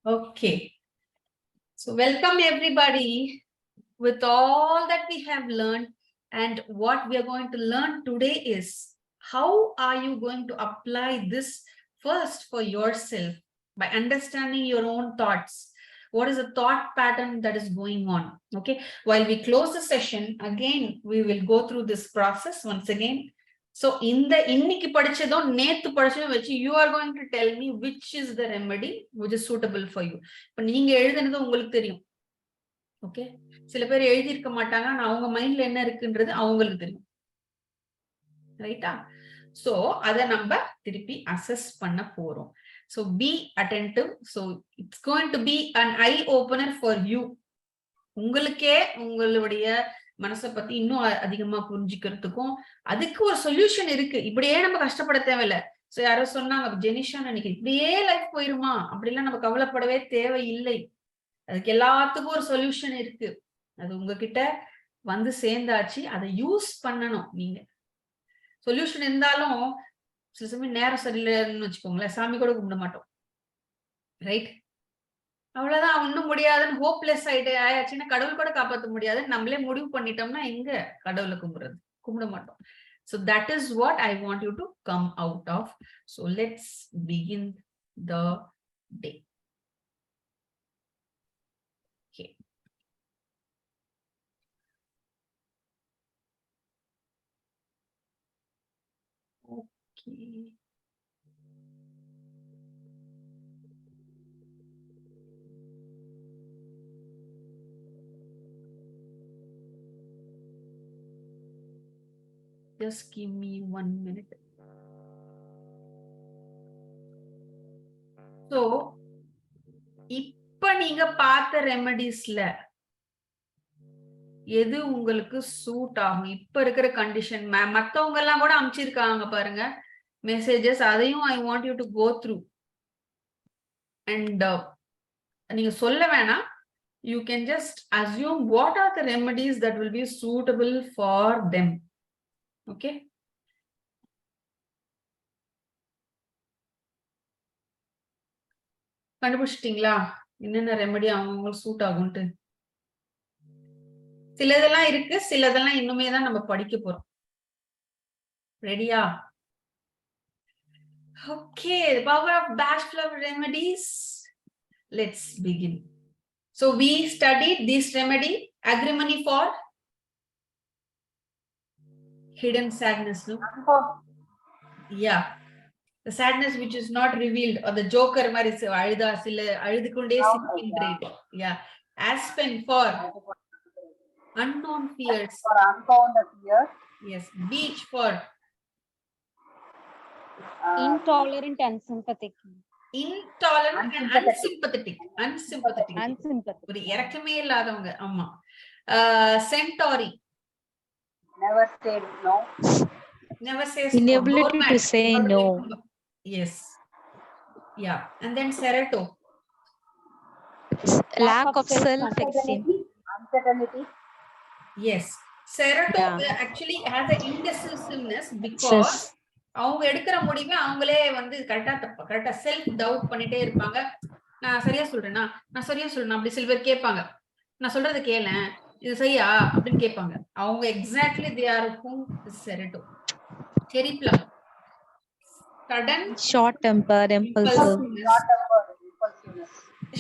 Okay. So welcome everybody with all that we have learned, and what we are going to learn today is how are you going to apply this first for yourself by understanding your own thoughts. What is the thought pattern that is going on? Okay. While we close the session, again, we will go through this process once again. So இன்னைக்கு படிச்சதும் நேத்து படிச்சதும் வச்சு you are going to tell me which is the remedy which is suitable for you. இப்ப நீங்க எழுதுனது உங்களுக்கு தெரியும். Okay, சில பேர் எழுதியிருக்க மாட்டாங்க, ஆனா அவங்க மைண்ட்ல என்ன இருக்குன்றது அவங்களுக்கு தெரியும். ரைட்டா? சோ அத நம்ம திருப்பி அசஸ் பண்ண போறோம். So be attentive. So it's going to be an eye opener for you. உங்களுக்கே உங்களுடைய மனசை பத்தி இன்னும் அதிகமா புரிஞ்சுக்கிறதுக்கும் அதுக்கு ஒரு சொல்யூஷன் இருக்கு. இப்படியே நம்ம கஷ்டப்பட தேவையில்லை. சோ யாரோ சொன்னாங்க, ஜெனிஷா நினைக்கிறேன், இப்படியே லைஃப் போயிருமா அப்படிலாம் நம்ம கவலைப்படவே தேவையில்லை. அதுக்கு எல்லாத்துக்கும் ஒரு சொல்யூஷன் இருக்கு. அது உங்ககிட்ட வந்து சேர்ந்தாச்சு, அதை யூஸ் பண்ணணும். நீங்க சொல்யூஷன் இருந்தாலும் சில சமயம் நேரம் சரியில்லைன்னு வச்சுக்கோங்களேன், சாமி கூட கும்பிட மாட்டோம். ரைட்? அவ்வளவுதான், ஒண்ணும் முடியாதுன்னு ஹோப்லெஸ் ஆயாச்சுன்னா கடவுள் கூட காப்பாற்ற முடியாதுன்னு நம்மளே முடிவு பண்ணிட்டோம்னா எங்க கடவுளை கும்பிட மாட்டோம். So that is what I want you to come out of. So let's begin the day. Okay. Okay. Just give me 1 minute. So, இப்ப நீங்க பார்த்த ரெமெடிஸ்ல எது உங்களுக்கு சூட் ஆகும்? இப்ப இருக்கிற கண்டிஷன், மத்தவங்க எல்லாம் கூட அமைச்சிருக்காங்க பாருங்க மெசேஜஸ், அதையும் I want you to go through. And நீங்க சொல்ல வேணாம், you can just assume what are the remedies that will be suitable for them. Okay. கண்டுபிடிச்சிட்டீங்களா என்னென்ன ரெமெடி அவங்களுக்கு சூட் ஆகும்ட்டு? சிலதெல்லாம் இருக்கு, சிலதெல்லாம் இன்னுமே தான் நம்ம படிக்க போறோம். ரெடியா? Okay, the power of Bach flower remedies. Let's begin. So we studied this remedy, agrimony for hidden sadness, no? Yeah. The sadness which is not revealed, or the joker mari aழுதா சில அழுதுகொண்டே சிக்கின்றேன். Yeah. Aspen for unknown fears. For unfounded fears. Yes. Beech for intolerant and sympathetic. Intolerant and unsympathetic. ஒரு இரக்கமே இல்லாதவங்க. ஆமா. Centauri. Never say no. Never says inability to say no. Yes. Yeah. And then Cereto. Lack of self-esteem. Uncertainty. Yes. Cereto actually has an indecisiveness because அவங்க எடுக்கிற முடிவை அவங்களே வந்து கரெக்டா self doubt பண்ணிட்டே இருப்பாங்க. நான் சரியா சொல்றேன்னா அப்படி சில பேர் கேட்பாங்க, நான் சொல்றது கேளேன், இது சரியா அப்படின்னு கேட்பாங்க. அவங்க exactly they are who is Cereto. Cherry plum. Sudden short tempered, impulsive.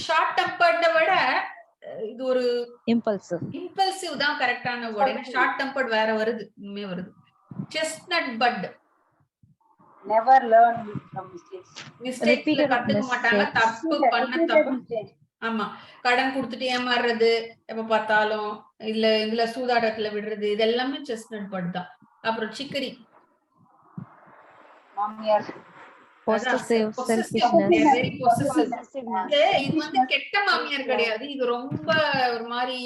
Short tempered விட இது ஒரு impulsive தான் கரெக்டான வேர்ட். ஏன்னா short tempered வேற வருது, இனிமே வருது. Chestnut bud. Never learn from mistakes. Mistakes கத்துக்க மாட்டாங்க, தப்பு. ஆமா, கடன் கொடுத்துட்டு ஏமாறுறது எப்ப பார்த்தாலும், இதுல சூதாட்டத்துல விடுறது, இது எல்லாமே செஸ்னட் பட் தான். அப்புறம் சிக்கரி. மாமியார். Possessive, selfishness. இது வந்து கெட்ட மாமியார் கிடையாது, இது ரொம்ப ஒரு மாதிரி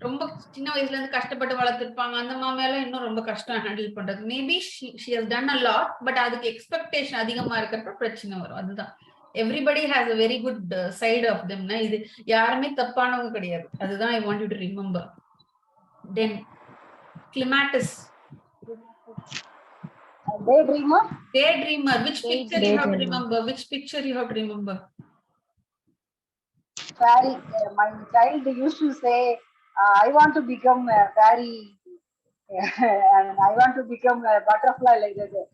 ரொம்ப சின்ன வயசுல இருந்து கஷ்டப்பட்டு வளர்த்திருப்பாங்க. அந்த மாமியாரெல்லாம் இன்னும் ரொம்ப கஷ்டம் ஹேண்டில் பண்றது. Maybe she has done a lot, but அதுக்கு எக்ஸ்பெக்டேஷன் அதிகமா இருக்கிறப்ப பிரச்சனை வரும். அதுதான். Everybody has a very good side of them. இது யாருமே தப்பானவங்க கிடையாது. அதுதான் I want you to remember. Then clematis. Daydreamer. Which picture you have to remember? fairy. My child used to say, I want to become a fairy and I want to become a butterfly like that.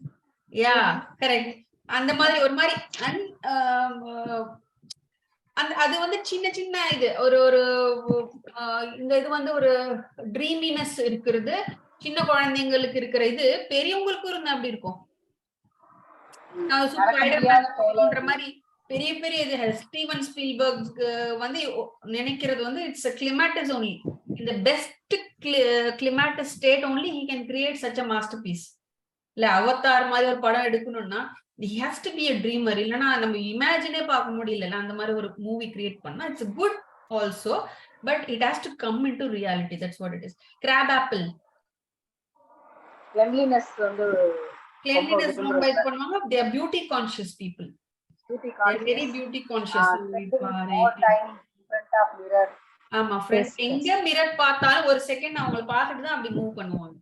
Yeah correct. அந்த மாதிரி ஒரு மாதிரி அந்த அது வந்து சின்ன சின்ன இது ஒரு ஒரு இந்த இது வந்து ஒரு ட்ரீமினஸ் இருக்கிறது, சின்ன குழந்தைங்களுக்கு இருக்கிற இது பெரியவங்களுக்கும் இருந்தா அப்படி இருக்கும். மாதிரி பெரிய பெரிய இது ஸ்டீவன் ஸ்பீல்பர்க் வந்து நினைக்கிறது வந்து இட்ஸ் கிளிமாட்டிஸ் ஒன்லி இந்த best clematis state only he can create such a masterpiece. இல்ல அவதார் மாதிரி ஒரு படம் எடுக்கணும்னா he has to be a dreamer, இல்லனா நம்ம இமேஜினே பார்க்க முடியல. அந்த மாதிரி ஒரு மூவி கிரியேட் பண்ணா it's could also, but it has to come into reality. That's what it is. Graph apple cleanliness வந்து ரொம்ப இது பண்ணுவாங்க. they are beauty conscious people. Very beauty conscious. more time in front of mirror. ஆமா friends, எங்க mirror பார்த்தாலும் ஒரு second அவங்கள பார்த்துட்டு தான் அப்படி மூவ் பண்ணுவாங்க.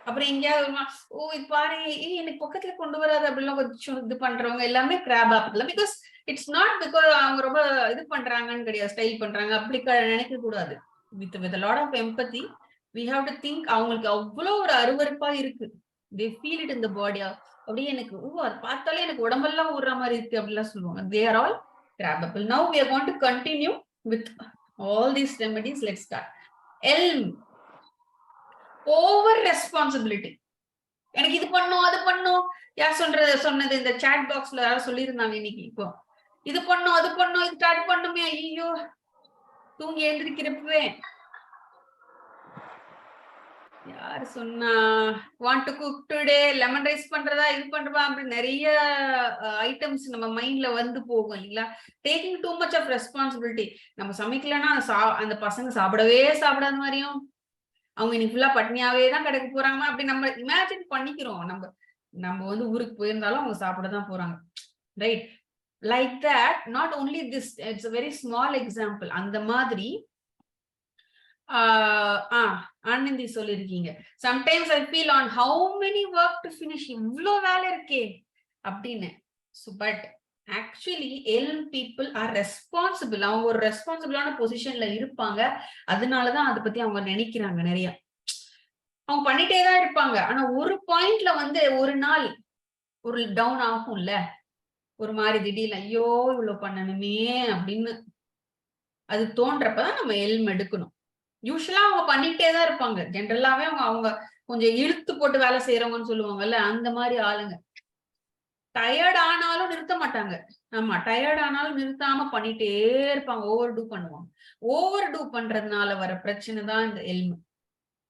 அப்புறம் எங்கேயாவது ஓ இது பாரு எனக்கு பக்கத்துல கொண்டு வராது அப்படிலாம் கொஞ்சம் இது பண்றவங்க எல்லாமே கிராப் ஆப்ல. பிகாஸ் இட்ஸ் நாட் பிகாஸ் அவங்க ரொம்ப இது பண்றாங்கன்னு கிடையாது, ஸ்டைல் பண்றாங்க அப்படி நினைக்க கூடாது. With lot of empathy we have to think. அவங்களுக்கு அவ்வளோ ஒரு அருவருப்பா இருக்கு. they feel it in the body. அப்படியே எனக்கு அது பார்த்தாலே எனக்கு உடம்பெல்லாம் ஊடுற மாதிரி இருக்கு அப்படிலாம் சொல்லுவாங்க. they are all grabbable. Now we are going to continue with all these remedies. Let's start. elm, over responsibility. எனக்கு இது பண்ணும் அது பண்ணும். யார் சொன்னது இந்த சாட் பாக்ஸ்ல யாரும் சொல்லியிருந்தாங்க இன்னைக்கு. இப்போ இது பண்ணும் அது பண்ணும், இது ஸ்டார்ட் பண்ணுமே, ஐயோ தூங்கி எழுந்திருக்கிறப்பவே யாரு சொன்னா want to cook today, lemon rice பண்றதா இது பண்றதா அப்படி நிறைய ஐட்டம்ஸ் நம்ம மைண்ட்ல வந்து போகும் இல்லைங்களா. Taking too much of responsibility. நம்ம சமைக்கலன்னா அந்த பசங்க சாப்பிடாத மாதிரியும், அவங்க இன்னைக்கு ஃபுல்லா பட்னியாவே தான் கிடைக்க போறாங்க அப்படி நம்ம இமேஜின் பண்ணிக்கிறோம். நம்ம வந்து ஊருக்கு போயிருந்தாலும் அவங்க சாப்பிடதான் போறாங்க, right? Like that. Not only this, it's a very small example. அந்த மாதிரி ஆனந்தி சொல்லிருக்கீங்க, sometimes I feel on how many work to finish, இவ்வளோ வேலை இருக்கே அப்படின்னு. So but actually Elm people are responsible. அவங்க ஒரு ரெஸ்பான்சிபிளான பொசிஷன்ல இருப்பாங்க. அதனாலதான் அதை பத்தி அவங்க நினைக்கிறாங்க நிறைய. அவங்க பண்ணிட்டே தான் இருப்பாங்க. ஆனா ஒரு பாயிண்ட்ல வந்து ஒரு நாள் ஒரு டவுன் ஆகும்ல, ஒரு மாதிரி திடீர்னு ஐயோ இவ்வளவு பண்ணணுமே அப்படின்னு அது தோன்றப்பதான் நம்ம எல்ம் எடுக்கணும். யூஸ்வலா அவங்க பண்ணிட்டே தான் இருப்பாங்க. ஜென்ரலாவே அவங்க கொஞ்சம் இழுத்து போட்டு வேலை செய்யறவங்கன்னு சொல்லுவாங்கல்ல, அந்த மாதிரி ஆளுங்க. டயர்ட் ஆனாலும் நிறுத்த மாட்டாங்க. ஆமா, டயர்ட் ஆனாலும் நிறுத்தாம பண்ணிட்டே இருப்பாங்க. ஓவர் டூ பண்ணுவாங்க. ஓவர் டூ பண்றதுனால வர பிரச்சனை தான் இந்த Elm.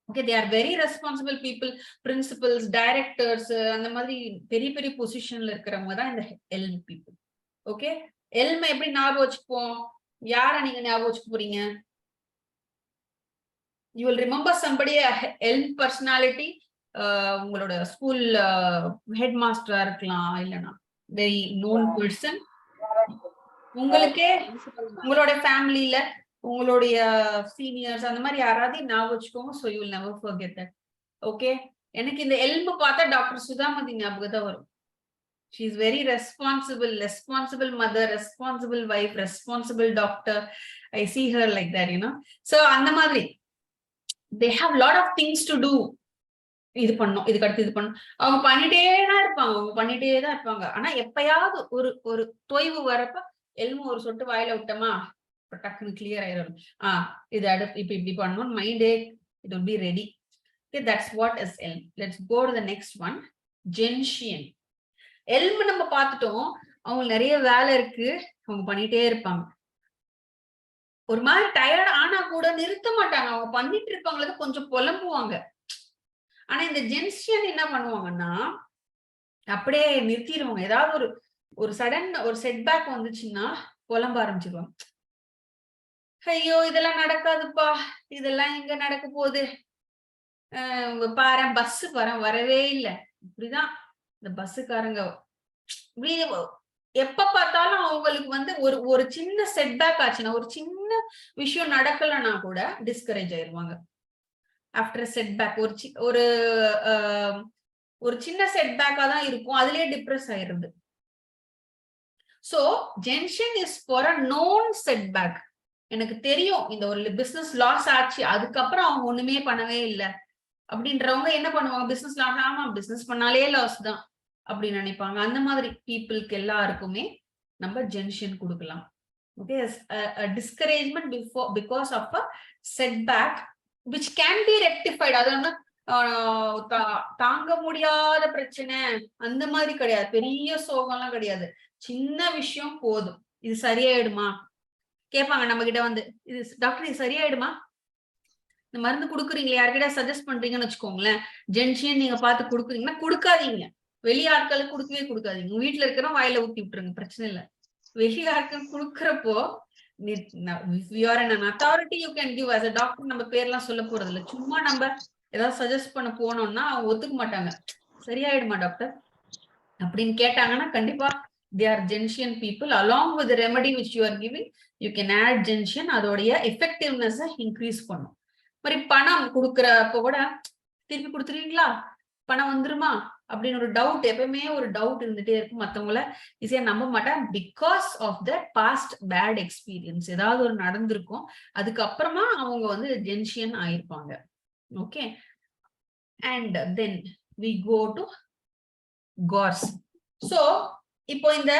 Okay, they are very responsible people. Principles, directors, அந்த மாதிரி பெரிய பெரிய பொசிஷன்ல இருக்கிறவங்க தான் இந்த எல்ம் பீப்புள். ஓகே, எல்ம் எப்படி ஞாபகம் வச்சுப்போம்? யார நீங்க ஞாபகம் வச்சுக்க போறீங்க? you will remember somebody, a elm personality. உங்களோட ஸ்கூல் ஹெட் மாஸ்டரா இருக்கலாம், இல்லைன்னா வெரி நோன் பர்சன். உங்களுக்கே உங்களோட ஃபேமிலியில உங்களுடைய சீனியர்ஸ் அந்த மாதிரி யாராவது ஞாபகம் வச்சுக்கோங்க. So you will never forget that. Okay, எனக்கு இந்த எல்ம் பார்த்தா டாக்டர் சுதாமதி ஞாபகம் தான் வரும். she is very responsible mother, responsible wife, responsible doctor. I see her like that, you know. So அந்த மாதிரி they have lot of things to do. இது பண்ணும், இதுக்கு அடுத்து இது பண்ணும். அவங்க பண்ணிட்டே தான் இருப்பாங்க. ஆனா எப்பயாவது ஒரு தொய்வு வரப்ப எல்மு ஒரு சொட்டு வாயில விட்டோமா டக்குன்னு கிளியர் ஆயிடும். இது அடுத்து இப்படி பண்ணணும், மைண்டே it will be ready. Okay, that's what is elm. Let's go to the next one. gentian. Elm நம்ம பார்த்துட்டோம், அவங்க நிறைய வேலை இருக்கு, அவங்க பண்ணிட்டே இருப்பாங்க. ஒரு மாதிரி டயர்ட் ஆனா கூட நிறுத்த மாட்டாங்க, அவங்க பண்ணிட்டு இருப்பாங்களுக்கு கொஞ்சம் புலம்புவாங்க. ஆனா இந்த ஜென்சியன் என்ன பண்ணுவாங்கன்னா அப்படியே நிறுத்திடுவாங்க. ஏதாவது ஒரு சடன் ஒரு செட்பேக் வந்துச்சுன்னா புலம்ப ஆரம்பிச்சிருவாங்க. ஐயோ இதெல்லாம் நடக்காதுப்பா, இதெல்லாம் எங்க நடக்க போகுது, பாரு பஸ் வரவே இல்லை. இப்படிதான் இந்த பஸ்ஸுக்காரங்க எப்ப பார்த்தாலும் அவங்களுக்கு வந்து ஒரு சின்ன செட்பேக் ஆச்சுன்னா, ஒரு சின்ன விஷயம் நடக்கலன்னா கூட டிஸ்கரேஜ் ஆயிருவாங்க. ஆஃப்டர் செட்பேக் ஒரு சின்ன செட்பேக்கா தான் இருக்கும், அதுலயே டிப்ரெஸ் ஆயிருது. So Gentian is for a known setback. எனக்கு தெரியும் இந்த ஒரு பிசினஸ் லாஸ் ஆச்சு, அதுக்கப்புறம் அவங்க ஒண்ணுமே பண்ணவே இல்லை அப்படின்றவங்க என்ன பண்ணுவாங்க, பிசினஸ் லாஸ், ஆமா பிசினஸ் பண்ணாலே லாஸ் தான் அப்படின்னு நினைப்பாங்க. அந்த மாதிரி பீப்புளுக்கு எல்லாருக்குமே நம்ம ஜென்ஷன் கொடுக்கலாம். Okay, discouragement because of a setback which can be rectified. அது வந்து தாங்க முடியாத பிரச்சனை அந்த மாதிரி கிடையாது, பெரிய சோகம்லாம் கிடையாது, சின்ன விஷயம் போதும். இது சரியாயிடுமா கேட்பாங்க நம்ம கிட்ட வந்து, இது டாக்டர் இது சரியாயிடுமா, இந்த மருந்து கொடுக்குறீங்களா, யார்கிட்ட சஜஸ்ட் பண்றீங்கன்னு வச்சுக்கோங்களேன், ஜென்ஷியன் நீங்க பார்த்து கொடுக்குறீங்கன்னா கொடுக்காதீங்க, வெளியாட்களுக்கு கொடுக்கவே கொடுக்காதீங்க. உங்க வீட்டுல இருக்கிற வாயில ஊத்தி விட்டுருங்க, பிரச்சனை இல்லை. வெளியாட்கள் கொடுக்குறப்போ authority you can give as a doctor. நம்ம பேர்லாம் சொல்ல போறது இல்லை, சும்மா நம்ம ஏதாவது சஜஸ்ட் பண்ண போனோம்னா அவங்க ஒத்துக்க மாட்டாங்க. சரியாயிடுமா டாக்டர் அப்படின்னு கேட்டாங்கன்னா கண்டிப்பா they are gentian people. Along with the remedy which you are giving, you can add gentian. அதோடைய effectiveness இன்க்ரீஸ் பண்ணும். மாதிரி பணம் கொடுக்கறப்ப கூட திருப்பி கொடுத்துருவீங்களா, பணம் வந்துருமா அப்படின்னு ஒரு டவுட், எப்பவுமே ஒரு டவுட் இருந்துட்டே இருக்கும். மத்தவங்கள ஈஸியா நம்ப மாட்டேன் because of the past bad experience. ஏதாவது ஒரு நடந்திருக்கும், அதுக்கப்புறமா அவங்க வந்து ஜென்ஷியன் ஆயிருப்பாங்க. Okay, and then we go to gorse. So இப்போ இந்த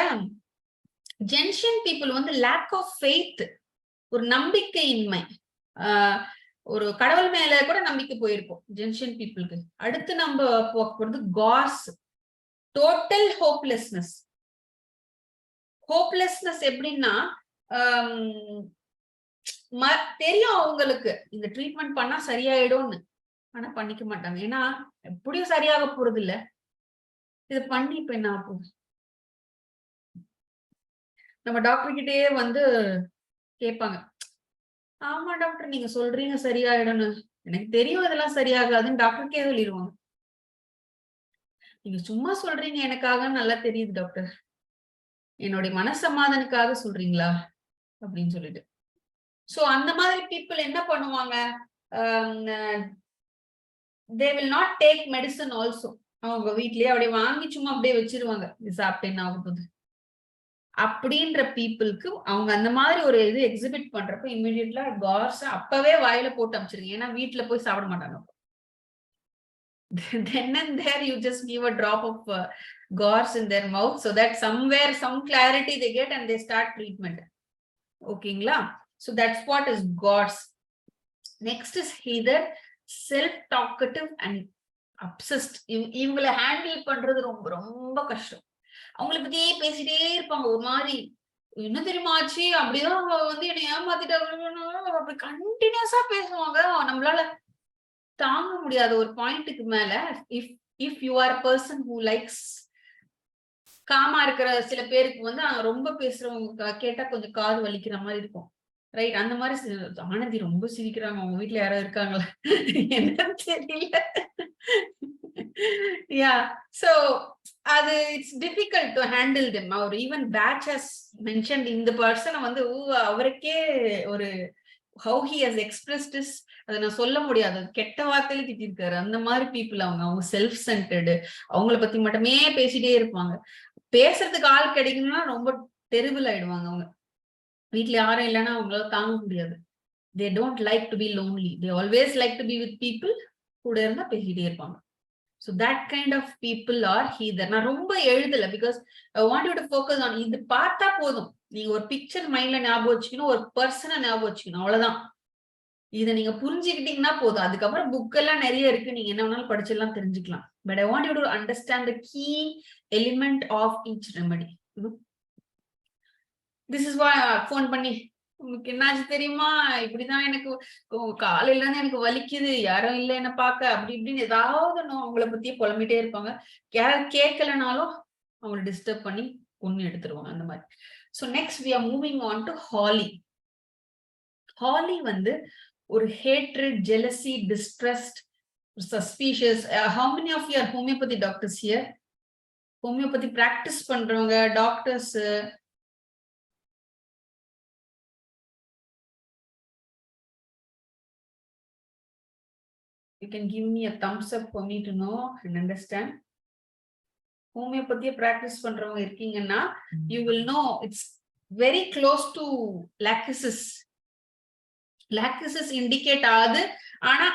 ஜென்ஷியன் பீப்புள் வந்து லேக் ஆஃப் ஃபெய்த், ஒரு நம்பிக்கையின்மை, ஒரு கடவுள் மேல கூட நம்பிக்கை போயிருக்கும் ஜென்ஷியன் பீப்புளுக்கு. அடுத்து நம்ம போறது கார்ஸ், டோட்டல் ஹோப்லெஸ்னஸ். ஹோப்லெஸ்னஸ் எப்படின்னா தெரியும் அவங்களுக்கு இந்த ட்ரீட்மெண்ட் பண்ணா சரியாயிடும்னு, ஆனா பண்ணிக்க மாட்டாங்க. ஏன்னா எப்படியும் சரியாக போறது இல்ல, இது பண்ணி இப்ப என்ன ஆகும். நம்ம டாக்டர் கிட்டயே வந்து கேட்பாங்க, ஆமா டாக்டர் நீங்க சொல்றீங்க சரியாயிடும்னு, எனக்கு தெரியும் இதெல்லாம் சரியாகாதுன்னு டாக்டருக்கே சொல்லிடுவாங்க. நீங்க சும்மா சொல்றீங்க எனக்காக, நல்லா தெரியுது டாக்டர், என்னுடைய மனசமாதானுக்காக சொல்றீங்களா அப்படின்னு சொல்லிட்டு. சோ அந்த மாதிரி பீப்புள் என்ன பண்ணுவாங்க, they will not take medicine also. அவங்க வீட்லயே அப்படியே வாங்கி சும்மா அப்படியே வச்சிருவாங்க, இது சாப்பிட்டு என்ன ஆக போகுது அப்படின்ற பீப்புளுக்கு. அவங்க அந்த மாதிரி ஒரு இது எக்ஸிபிட் பண்றப்ப இமிடியட்லா கார்ஸ் அப்பவே வாயில போட்டு அமைச்சிருங்க, ஏன்னா வீட்டுல போய் சாப்பிட மாட்டாங்க. Then and there you just give a drop of gauze in their mouth so that somewhere some clarity they get and they start treatment. ஓகேங்களா? So that's what is gauze. Next is either self talkative and obsessed. இவங்களை handle பண்றது ரொம்ப ரொம்ப கஷ்டம். அவங்களை பத்தியே பேசிட்டே இருப்பாங்க, ஒரு மாதிரி என்ன தெரியுமா ஆச்சு, அப்படிதான் அவங்க வந்து என்னை ஏமாத்திட்டாங்க, அப்படி கண்டினியூஸா பேசுவாங்க. நம்மளால தாங்க முடியாத ஒரு பாயிண்ட்டுக்கு மேல, if you are person who likes காமா இருக்கிற சில பேருக்கு வந்து ரொம்ப பேசுறவங்க கேட்டா கொஞ்சம் காது வலிக்கிற மாதிரி இருக்கும், ரைட்? அந்த மாதிரி ஆனந்தி ரொம்ப சிரிக்கிறாங்க, அவங்க வீட்டுல யாரோ இருக்காங்களா என்னன்னு தெரியல. Yeah, so அது it's difficult to handle them. அவர் ஈவன் பேட்ச் ஹஸ் மென்ஷன்ட் இந்த பர்சனை வந்து அவருக்கே ஒரு how he has expressed this, அதை நான் சொல்ல முடியாது, கெட்ட வார்த்தையில திட்டிருக்காரு. அந்த மாதிரி பீப்புள் அவங்க செல்ஃப் சென்டர்டு, அவங்கள பத்தி மட்டுமே பேசிட்டே இருப்பாங்க. பேசுறதுக்கு ஆள் கிடைக்கணும்னா ரொம்ப டெரிபிள் ஆயிடுவாங்க. அவங்க வீட்டுல யாரும் இல்லைன்னா அவங்களால தாங்க முடியாது. they don't like to be lonely, they always like to be with people, கூட இருந்தா பேசிட்டே இருப்பாங்க. So that kind of people are heather. நான் ரொம்ப எழுதல because I want you to focus on இது பார்த்தா போதும், நீங்க ஒரு பிக்சர் மைண்ட்ல ஞாபகம் வச்சுக்கணும், ஒரு பர்சனை ஞாபகம் வச்சுக்கணும், அவ்வளவுதான். இதை நீங்க புரிஞ்சுக்கிட்டீங்கன்னா போதும். அதுக்கப்புறம் புக் எல்லாம் நிறைய இருக்கு, நீங்க என்ன வேணாலும் படிச்செல்லாம் தெரிஞ்சுக்கலாம். But I want you to understand the key element of each remedy. This is why phone பண்ணி உங்களுக்கு என்னாச்சு தெரியுமா, இப்படிதான் எனக்கு காலையில இருந்து எனக்கு வலிக்குது, யாரும் இல்லை என்ன பார்க்க, அப்படி இப்படின்னு ஏதாவது அவங்கள பத்தியே புலம்பிட்டே இருப்பாங்க. கேட்கலனாலும் அவங்களை டிஸ்டர்ப் பண்ணி ஒண்ணு எடுத்துருவாங்க அந்த மாதிரி. So next we are moving on to Holly. Holly வந்து ஒரு hatred, jealousy, distrust, suspicious. How many of you are homeopathy doctors here? homeopathy practice பண்றவங்க doctors, you can give me a thumbs up for me to know and understand. ஹோமியோபதியை practice பண்றவங்க இருக்கீங்கன்னா you will know it's very close to lachesis. Lachesis indicate ஆகுது, ஆனா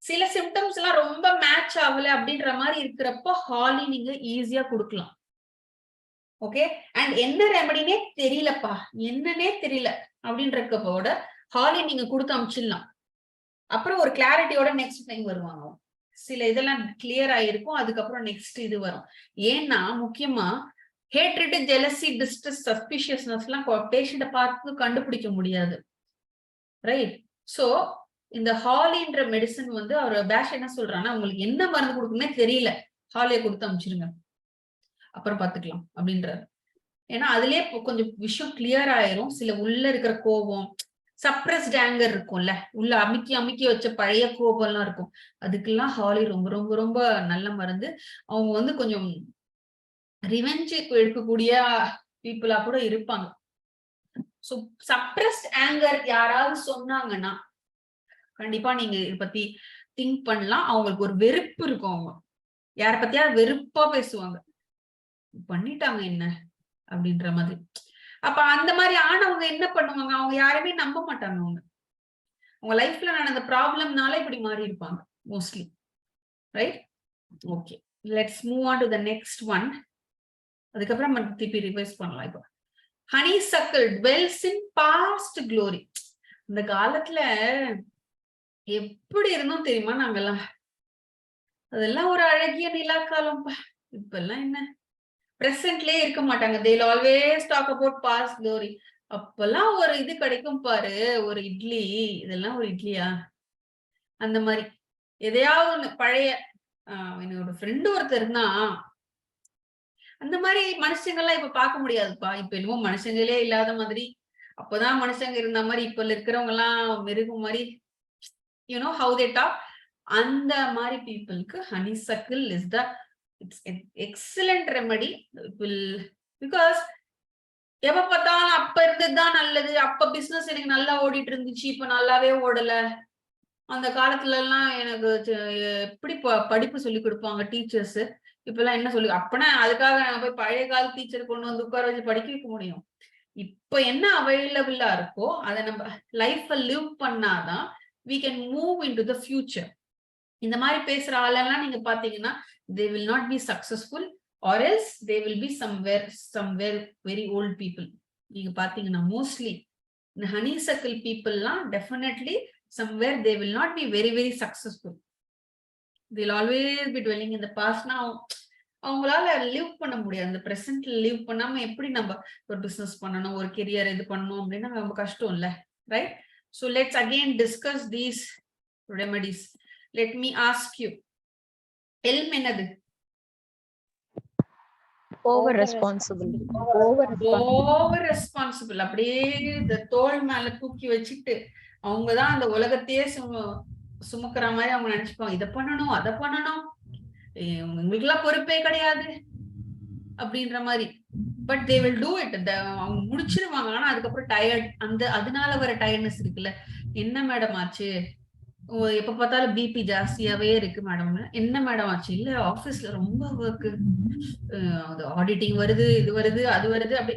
சில symptoms எல்லாம் ரொம்ப match ஆகல அப்படின்ற மாதிரி இருக்கிறப்போ ஹாலி நீங்க ஈஸியா கொடுக்கலாம். ஓகே, அண்ட் என்ன ரெமடினே தெரியலப்பா, என்னன்னே தெரியல அப்படின்றக்கப்போட ஹாலி நீங்க கொடுத்து அமிச்சிடலாம். அப்புறம் ஒரு கிளாரிட்டியோட நெக்ஸ்ட் டைம் வருவாங்க. சில இதெல்லாம் கிளியர் ஆயிருக்கும், அதுக்கப்புறம் நெக்ஸ்ட் இது வரும். ஏன்னா முக்கியமா ஹேட்ரிட், ஜெலசி, டிஸ்ட்ரஸ், சஸ்பிஷியஸ்னஸ் எல்லாம் பேஷண்ட பார்த்து கண்டுபிடிக்க முடியாது. ரைட்? சோ இந்த ஹாலின்ற மெடிசன் வந்து அவர் பேஷ் என்ன சொல்றான்னா, உங்களுக்கு என்ன மருந்து கொடுக்குன்னே தெரியல, ஹாலியை கொடுத்து அமிச்சிருங்க, அப்புறம் பாத்துக்கலாம் அப்படின்றாரு. ஏன்னா அதுலயே கொஞ்சம் விஷயம் கிளியர் ஆயிரும். சில உள்ள இருக்கிற கோபம், சப்ரஸ்ட் ஆங்கர் இருக்கும்ல, உள்ள அமுக்கி அமுக்கி வச்ச பழைய கோபம் எல்லாம் இருக்கும், அதுக்கெல்லாம் ஹாலி ரொம்ப ரொம்ப ரொம்ப நல்ல மருந்து. அவங்க வந்து கொஞ்சம் ரிவெஞ்ச் எடுக்கக்கூடிய பீப்புளா கூட இருப்பாங்க. சோ சப்ரஸ்ட் ஆங்கர் யாராவது சொன்னாங்கன்னா கண்டிப்பா நீங்க இதை பத்தி திங்க் பண்ணலாம். அவங்களுக்கு ஒரு வெறுப்பு இருக்கும், அவங்க யார பத்தியா வெறுப்பா பேசுவாங்க, பண்ணிட்டாங்க என்ன அப்படின்ற மாதிரி. அப்ப அந்த மாதிரி ஆனவங்க என்ன பண்ணுவாங்க, அவங்க யாருமே நம்ப மாட்டாங்க. அவங்க லைஃப்ல நடந்த ப்ராப்ளம்னால இப்படி மாறி இருப்பாங்க mostly. Right? Okay, let's move on to the next one. அதுக்கப்புறம் நம்ம திருப்பி ரிவைஸ் பண்ணலாம். இப்போ honeysuckle dwells in past glory. இந்த காலத்துல எப்படி இருந்தோம் தெரியுமா நாங்கெல்லாம்? அதெல்லாம் ஒரு அழகிய நிலா காலம். இப்ப எல்லாம் என்ன, பிரசன்ட்லயே இருக்க மாட்டாங்க. they will always talk about past glory. அப்பெல்லாம் ஒரு இது கிடைக்கும் பாரு, ஒரு இட்லி, இதெல்லாம் ஒரு இட்லியா, அந்த மாதிரி எதையாவது ஒண்ணு பழைய. என்னோட ஃப்ரெண்டு ஒருத்தர் இருந்தா, அந்த மாதிரி மனுஷங்கள்லாம் இப்ப பார்க்க முடியாதுப்பா. இப்ப என்னமோ மனுஷங்களே இல்லாத மாதிரி, அப்பதான் மனுஷங்க இருந்த மாதிரி இப்ப இருக்கிறவங்க எல்லாம் மிருகம் மாதிரி, you know how they talk. அந்த மாதிரி பீப்புளுக்கு honeysuckle is the excellent remedy. Because எப்ப பார்த்தாலும் அப்ப இருந்ததுதான் நல்லது, அப்ப பிசினஸ் எனக்கு நல்லா ஓடிட்டு இருந்துச்சு, இப்ப நல்லாவே ஓடல. அந்த காலத்துல எல்லாம் எனக்கு எப்படி படிப்பு சொல்லி கொடுப்பாங்க டீச்சர்ஸ், இப்ப எல்லாம் என்ன சொல்லி, அப்பனா அதுக்காக நான் போய் பழைய கால டீச்சர் கொண்டு வந்து உட்கார வச்சு படிக்க வைக்க முடியும்? இப்ப என்ன அவைலபிளா இருக்கோ அதை நம்ம லைஃப் லிவ் பண்ணாதான் we can move into the future. இந்த மாதிரி பேசுற ஆளெல்லாம் நீங்க பாத்தீங்கன்னா they will not be successful, or else they will be somewhere very old people. நீங்க பாத்தீங்கன்னா மோஸ்ட்லி இந்த honeysuckle பீப்புள்லாம் definitely somewhere they will not be very very successful. they will always be dwelling in the past. now அவங்களால live பண்ண முடியாது, இந்த பிரசன்ட்ல live பண்ணாம எப்படி நம்ம ஒரு பிசினஸ் பண்ணணும், ஒரு கெரியர் இது பண்ணணும் அப்படின்னா ரொம்ப கஷ்டம் இல்ல, right? So let's again discuss these remedies. Let me ask you, elm enadu? Over responsible. அப்படியே இந்த தோள் மேல தூக்கி வச்சுட்டு அவங்கதான் அந்த உலகத்தையே சுமக்கிற மாதிரி அவங்க நினைச்சுப்பாங்க, இதை பண்ணணும் அதை பண்ணணும், உங்களுக்கு எல்லாம் பொறுப்பே கிடையாது அப்படின்ற மாதிரி. But they will do it. அவங்க முடிச்சிருவாங்க, ஆனா அதுக்கப்புறம் டயர்ட், அதனால வர டயர்ட்னஸ் இருக்குல்ல. என்ன மேடம் ஆச்சு, எப்ப பார்த்தாலும் பிபி ஜாஸ்தியாவே இருக்கு மேடம், என்ன மேடம் ஆச்சு, இல்ல ஆபீஸ்ல ரொம்ப ஒர்க், ஆடிட்டிங் வருது, இது வருது அது வருது, அப்படி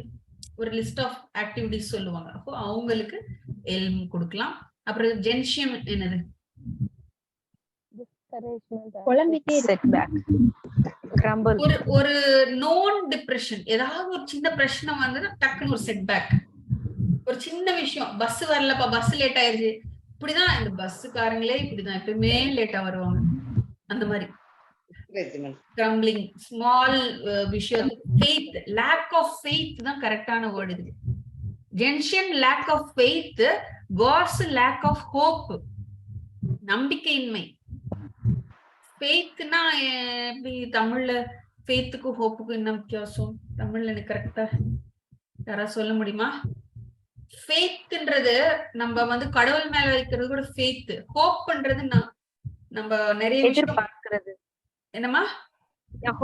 ஒரு லிஸ்ட் ஆஃப் ஆக்டிவிட்டிஸ் சொல்லுவாங்க. அப்போ அவங்களுக்கு எல்ம் கொடுக்கலாம். அப்புறம் ஜென்ஷியம் என்னது? ஒரு நோன் டிப்ரெஷன், ஏதாவது ஒரு சின்ன பிரச்சனை வந்து டக்குன்னு ஒரு செட்பேக், ஒரு சின்ன விஷயம், பஸ் வரலப்பா, பஸ் லேட் ஆயிருச்சு, இப்படிதான் இந்த பஸ்ஸுக்காரங்களே இப்படிதான் எப்பயுமே லேட்டா வருவாங்க. அந்த மாதிரி கிரம்பிளிங், ஸ்மால் விஷயம், ஃபெய்த், லேக் ஆஃப் ஃபெய்த் தான் கரெக்டான வேர்டு இது. Gentian lack of faith, cause lack of hope, நம்பிக்கையின்மை. ஃபெய்த்னா எப்படி தமிழ்ல, ஃபெய்த்துக்கும் ஹோப்புக்கும் என்ன வித்தியாசம் தமிழ்ல எனக்கு கரெக்டா யாராவது சொல்ல முடியுமா? ஃபெய்த்ன்றது நம்ம வந்து கடவுள் மேல வைக்கிறது கூட ஃபெய்த். ஹோப்ன்றது நம்ம நிறைய எதிர்பார்க்கிறது. என்னமா?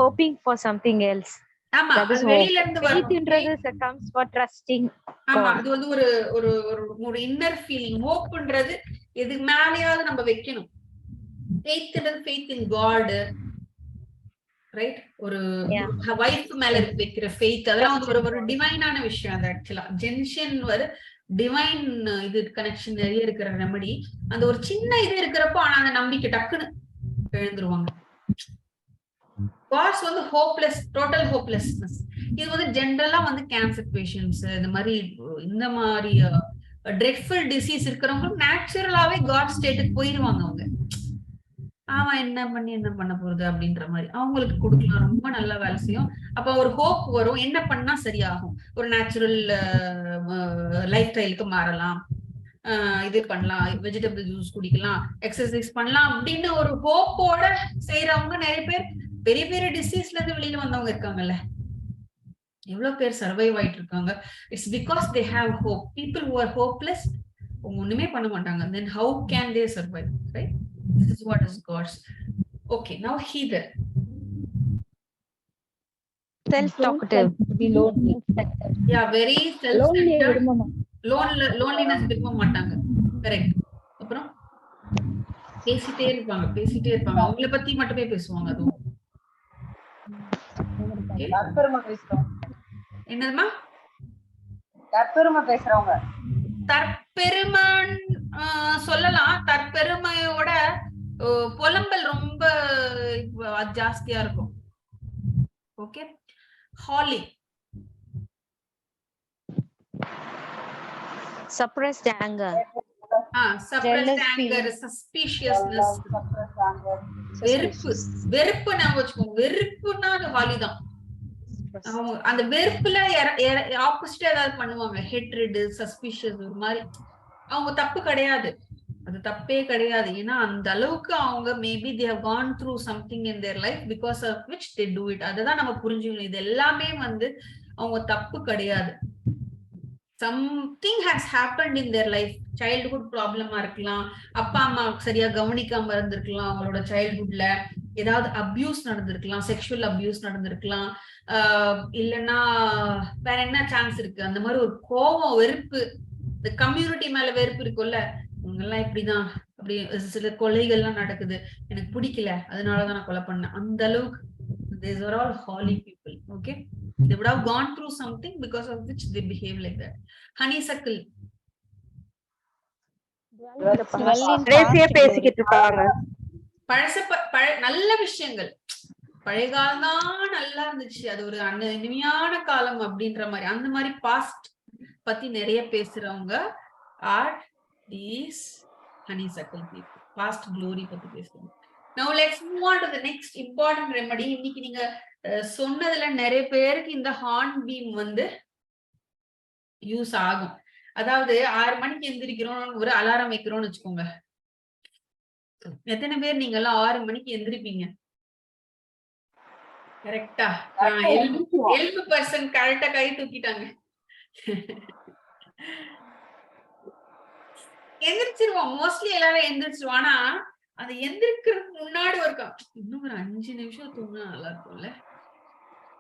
hoping for something else. ஆமா, அது வெளியில இருந்து faithன்றது comes for trusting. ஆமா, அது வந்து ஒரு ஒரு ஒரு இன்னர் ஃபீலிங். ஹோப்ன்றது எது மேலயாவது நம்ம வைக்கணும். ஃபெய்த்ன்றது ஃபெய்த் இன் காட். ரைட்? ஒரு Yeah. வைஃப் மேல வைக்கிற ஃபெய்த், அதெல்லாம் வந்து ஒரு டிவைனான விஷயம். அது ஆக்சுவலா ஜென்ஷன் ஒரு டிவைன் இது கனெக்ஷன் நிறைய இருக்கிற ரெமடி. அந்த ஒரு சின்ன இது இருக்கிறப்போ ஆனா அந்த நம்பிக்கை டக்குன்னு எழுந்துருவாங்க. காஸ் வந்து ஹோப்லெஸ், டோட்டல் ஹோப்லெஸ்னஸ். இது வந்து ஜென்ரலா வந்து கேன்சர் பேஷண்ட்ஸ், இந்த மாதிரி ட்ரெட்ஃபுல் டிசீஸ் இருக்கிறவங்க நேச்சுரலாவே காட் ஸ்டேட்டுக்கு போயிருவாங்க. அவங்க அவன் என்ன பண்ண போறது அப்படின்ற மாதிரி அவங்களுக்கு கொடுக்கலாம். ரொம்ப நல்லா வேலை செய்யும். அப்ப ஒரு ஹோப் வரும், என்ன பண்ணா சரியாகும், ஒரு நேச்சுரல் லைஃப் ஸ்டைலுக்கு மாறலாம், இது பண்ணலாம், வெஜிடபிள் ஜூஸ் குடிக்கலாம், எக்ஸசைஸ் பண்ணலாம் அப்படின்னு ஒரு ஹோப்போட செய்யறவங்க நிறைய பேர் பெரிய பெரிய டிசீஸ்ல இருந்து வெளியில வந்தவங்க இருக்காங்கல்ல. எவ்வளவு பேர் சர்வைவ் ஆயிட்டு இருக்காங்க. It's because they have hope. People who are hopeless ஒண்ணுமே பண்ண மாட்டாங்க. Then how can they survive, right? This is what is God's. Okay, now Heather. Self-talkative. Be lonely. Yeah, very self-centered. Loneliness விரும்ப மாட்டாங்க. Correct. அப்புறம் பேசிட்டே இருப்பாங்க. அவங்கள பத்தி மட்டுமே பேசுவாங்க. அதுவும் என்னதுமா? தற்பெருமை பேசுறவங்க. தற்பெருமை சொல்லலாம். தற்பெருமையோட புலம்பல் ரொம்ப ஜாஸ்தியா இருக்கும். Okay. ஹாலி. Suppressed anger. Suppressed anger, suspiciousness. வெறுப்பு நான் வச்சுக்கோங்க. வெறுப்புனா அது ஹாலிதான். அந்த வெறுப்புல ஆப்போசிட்டா ஏதாவது பண்ணுவாங்க. ஹேட்ரட், சஸ்பிஷியஸ், ஒரு மாதிரி. அவங்க தப்பு கிடையாது, அது தப்பே கிடையாது. ஏன்னா அந்த அளவுக்கு அவங்க maybe they have gone through something in their life because of which they do it. அததான் நம்ம புரிஞ்சுக்கணும். இது எல்லாமே வந்து அவங்க தப்பு கிடையாது. something has happened in their life. Childhood ப்ராப்ளமா இருக்கலாம், அப்பா அம்மா சரியா கவனிக்காம இருந்திருக்கலாம், அவங்களோட சைல்ட்ஹுட்ல ஏதாவது அபியூஸ் நடந்திருக்கலாம், செக்ஷுவல் அபியூஸ் நடந்திருக்கலாம், இல்லைன்னா வேற என்ன சான்ஸ் இருக்கு. அந்த மாதிரி ஒரு கோபம், வெறுப்பு, இந்த கம்யூனிட்டி மேல வெறுப்பு இருக்கும்ல, இவங்க எல்லாம் இப்படிதான், அப்படி சில கொலைகள்லாம் நடக்குது, எனக்கு பிடிக்கல, அதனாலதான் நான் கொலை பண்ணேன். அந்த அளவுக்கு these are all holy people. Okay, they would have gone through something because of which they behave like that. Honeysuckle. பேசிக்கிட்டு இருப்பாங்க. நல்ல விஷயங்கள், பழைய காலம் தான் நல்லா இருந்துச்சு, அது ஒரு இனிமையான காலம் அப்படின்ற மாதிரி, அந்த மாதிரி பாஸ்ட் பத்தி நிறைய பேசுறவங்க are these honeysuckle people. Past glory பத்தி பேசுறவங்க. Now let's move on to the next important remedy. இன்னைக்கு நீங்க சொன்னதுல நிறைய பேருக்கு இந்த ஹார்ன் பீம் வந்து யூஸ் ஆகும். அதாவது 6 மணிக்கு எந்திரிக்கிறோம், ஒரு அலாரம் வைக்கிறோம்னு வச்சுக்கோங்க. எத்தனை பேர் நீங்க எல்லாம் 6 மணிக்கு எந்திரிப்பீங்க? கரெக்டா? எல்பு பர்சன் கரெக்டா கை தூக்கிட்டாங்க. எந்திரிச்சிருவோம், மோஸ்ட்லி எல்லாரும் எந்திரிச்சிருவோம். ஆனா அது எந்திரிக்கிறதுக்கு முன்னாடி இருக்கும், இன்னும் ஒரு 5 நிமிஷம் தூங்கினா நல்லா இருக்கும்ல,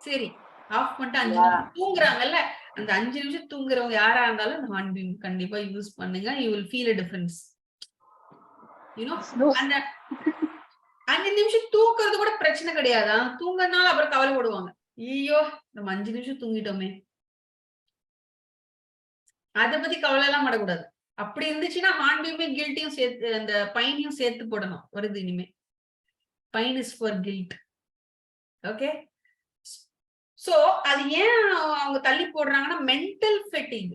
சரி ஆஃப் பண்ணிட்டு 5 நிமிஷம் தூங்குறாங்கல்ல, அந்த 5 நிமிஷம் தூங்குறவங்க யாரா இருந்தாலும் இந்த ஹார்ன் பீம் கண்டிப்பா யூஸ் பண்ணுங்க. you will feel a difference, you know. அந்த 5 நிமிஷம் தூக்குறது கூட பிரச்சனை கிடையாதா, தூங்கறதுனால அப்புறம் கவலைப்படுவாங்க, ஐயோ நம்ம 5 நிமிஷம் தூங்கிட்டோமே, அதை பத்தி கவலை எல்லாம் படக்கூடாது. அப்படி இருந்துச்சுன்னா ஹார்ன் பீமே கில்ட்டையும் சேர்த்து, அந்த பைனையும் சேர்த்து போடணும் வருது இனிமே. Pine is for guilt. Okay, so அது ஏன் அவங்க தள்ளி போடுறாங்கன்னா mental fatigue.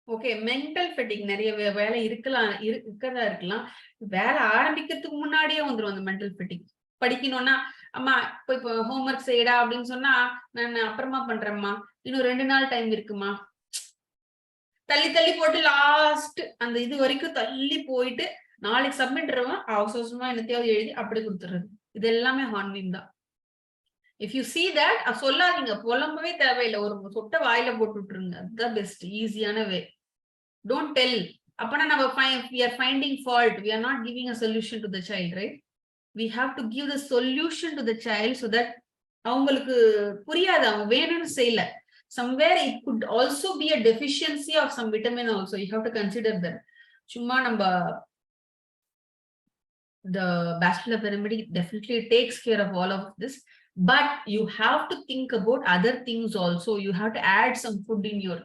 Okay, mental fatigue, நிறைய வேலை இருக்கதா இருக்கலாம், வேலை ஆரம்பிக்கிறதுக்கு முன்னாடியே வந்துடும் அந்த மென்டல் ஃபெட்டிக். படிக்கணும்னா அம்மா இப்போ ஹோம்ஒர்க் செய்யடா அப்படின்னு சொன்னா, நான் அப்புறமா பண்றேம்மா, இன்னும் 2 நாள் டைம் இருக்குமா, தள்ளி போட்டு லாஸ்ட் அந்த இது வரைக்கும் தள்ளி போயிட்டு நாளைக்கு சப்மிட் அவசரமா என்னத்தையாவது எழுதி அப்படி கொடுத்துறது. இது எல்லாமே ஹார்ன் பீம் தான். இஃப் யூ see that, சொல்லாதீங்க, புலம்பவே தேவையில்லை, ஒரு சொட்ட வாயில போட்டு விட்டுருங்க, அதுதான் பெஸ்ட், ஈஸியான வே. Don't tell. அப்பனா நம்ம we are finding fault, we are not giving a solution to the child, right? We have to give the solution to the child so that அவங்களுக்கு புரியாது, அவங்க வேணும்னு செய்யல. Somewhere it could also be a deficiency of some vitamin also, you have to consider that. சும்மா நம்ம the bachelor remedy definitely takes care of all of this, but you have to think about other things also. You have to add some food in your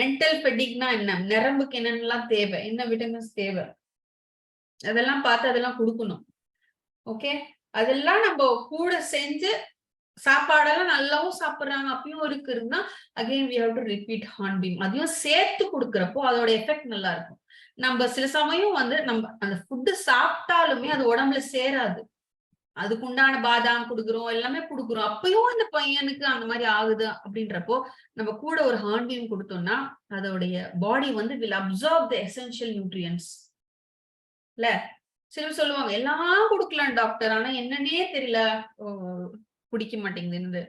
mental fatigue. Na enna nerambukku enna theva, enna vitamins theva, அதெல்லாம் பார்த்து அதெல்லாம் கொடுக்கணும். Okay, அதெல்லாம் நம்ம கூட செஞ்சு சாப்பாடெல்லாம் நல்லாவும் சாப்பிடுறாங்க அப்பயும் இருக்குன்னா again we have to repeat hornbeam. அதையும் சேர்த்து கொடுக்கறப்போ அதோட எஃபெக்ட் நல்லா இருக்கும். நம்ம சில சமயம் வந்து நம்ம அந்த ஃபுட்டு சாப்பிட்டாலுமே அது உடம்புல சேராது. அதுக்கு உண்டான பாதாம் கொடுக்குறோம், எல்லாமே கொடுக்குறோம், அப்பயும் அந்த பையனுக்கு அந்த மாதிரி ஆகுது அப்படின்றப்போ நம்ம கூட ஒரு ஹார்ன்பீம் கொடுத்தோம்னா அதோடைய பாடி வந்து will absorb the essential nutrients. இல்ல சிலர் சொல்லுவாங்க எல்லாம் கொடுக்கலாம் டாக்டர், ஆனா என்னன்னே தெரியல, குடிக்க மாட்டேங்குது,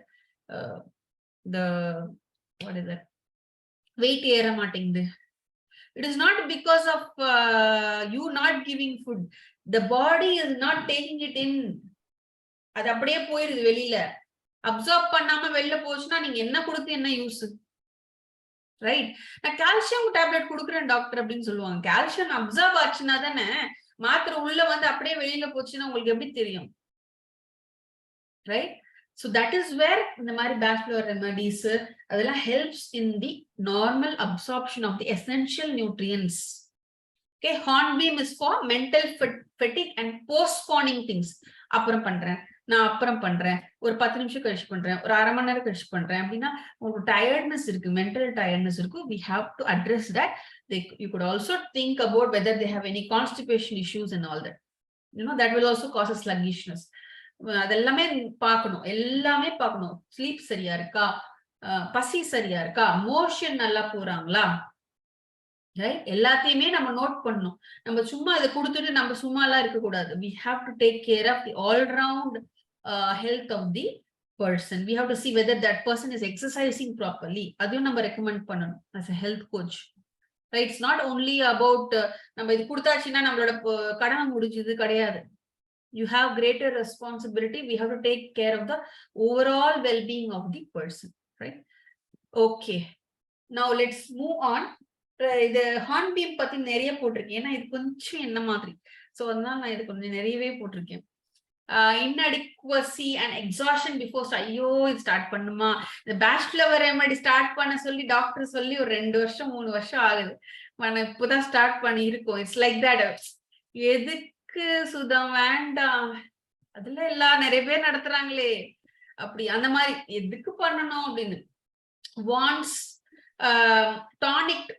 வெயிட் ஏற மாட்டேங்குது. It is not because of you not giving food. The body is not taking it in. அது அப்படியே போயிடுது வெளியில. அப்சர்வ் பண்ணாம வெளில போச்சுன்னா நீங்க என்ன கொடுத்து என்ன யூஸ், ரைட்? நான் கால்சியம் டேப்லெட் கொடுக்குறேன் டாக்டர் அப்படின்னு சொல்லுவாங்க. கால்சியம் அப்சர்வ் ஆச்சுன்னா தானே, மாத்திரை உள்ள வந்து அப்படியே வெளியில போச்சுன்னா உங்களுக்கு எப்படி தெரியும், right? So that is where இந்த மாதிரி bachelor remedies அதெல்லாம் helps in the normal absorption of the essential nutrients. Okay, hornbeam is for mental fatigue and postponing things. அப்புறம் பண்றேன், நான் அப்புறம் பண்றேன், ஒரு 10 நிமிஷம் கழிச்சு பண்றேன், ஒரு அரை மணி நேரம் கழிச்சு பண்றேன் அப்படின்னா உங்களுக்கு டயர்ட்னஸ் இருக்கு, மென்டல் டயர்ட்னஸ் இருக்கு. We have to address that. You could also think about whether they have any constipation issues and all that. You know, that will also cause a sluggishness. அதெல்லாமே பார்க்கணும், எல்லாமே பார்க்கணும். ஸ்லீப் சரியா இருக்கா, பசி சரியா இருக்கா, மோஷன் நல்லா போறாங்களா, ரைட்? எல்லாத்தையுமே நம்ம நோட் பண்ணணும். நம்ம சும்மா இதை கொடுத்துட்டு நம்ம சும்மா எல்லாம் இருக்க கூடாது. We have to take care of the all round health of the person. We have to see whether that person is exercising properly. அதையும் நம்ம ரெக்கமெண்ட் பண்ணணும் as a health coach, right? It's not only about நம்ம இது கொடுத்தாச்சுன்னா நம்மளோட கடமை முடிஞ்சது கிடையாது. You have greater responsibility. We have to take care of the overall well-being of the person, right? Okay, now let's move on. இது hornbeam பத்தி நிறைய போட்டிருக்கேன், ஏன்னா இது கொஞ்சம் என்ன மாதிரி, சோ அதனால நான் இது கொஞ்சம் நிறையவே போட்டிருக்கேன். inadequacy and exhaustion before ஐயோ இது ஸ்டார்ட் பண்ணுமா, இந்த பேச்சுலர் ரெமெடி ஸ்டார்ட் பண்ண சொல்லி டாக்டர் சொல்லி ஒரு 2 வருஷம் 3 வருஷம் ஆகுது, நான் இப்பதான் ஸ்டார்ட் பண்ணி இருக்கோம். It's like that. எதுக்கு சுதம் வேண்டாம், அதுல எல்லாம் நிறைய பேர் நடத்துறாங்களே அப்படி, அந்த மாதிரி எதுக்கு பண்ணணும் அப்படின்னு. வான்ஸ் டானிக்,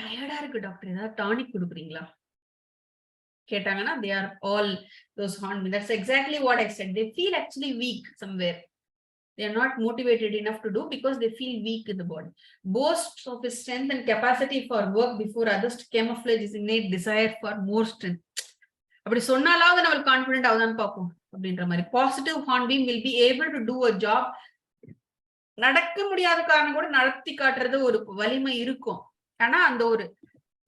டயர்டா இருக்கு டாக்டர் ஏதாவது டானிக் கொடுக்குறீங்களா கேட்டாங்கன்னா they are all those hornbeam. That's exactly what I said. They feel actually weak somewhere. They are not motivated enough to do because they feel weak in the body. Boasts of his strength and capacity for work before others to camouflage his innate desire for more strength. அப்படி சொன்னாலாவது நம்மளுக்கு confident ஆகுதான்னு பார்ப்போம் அப்படின்ற மாதிரி. Positive hornbeam will be able to do a job. நடக்க முடியாத காரணம் கூட நடத்தி காட்டுறது ஒரு வலிமை இருக்கும். ஆனா அந்த ஒரு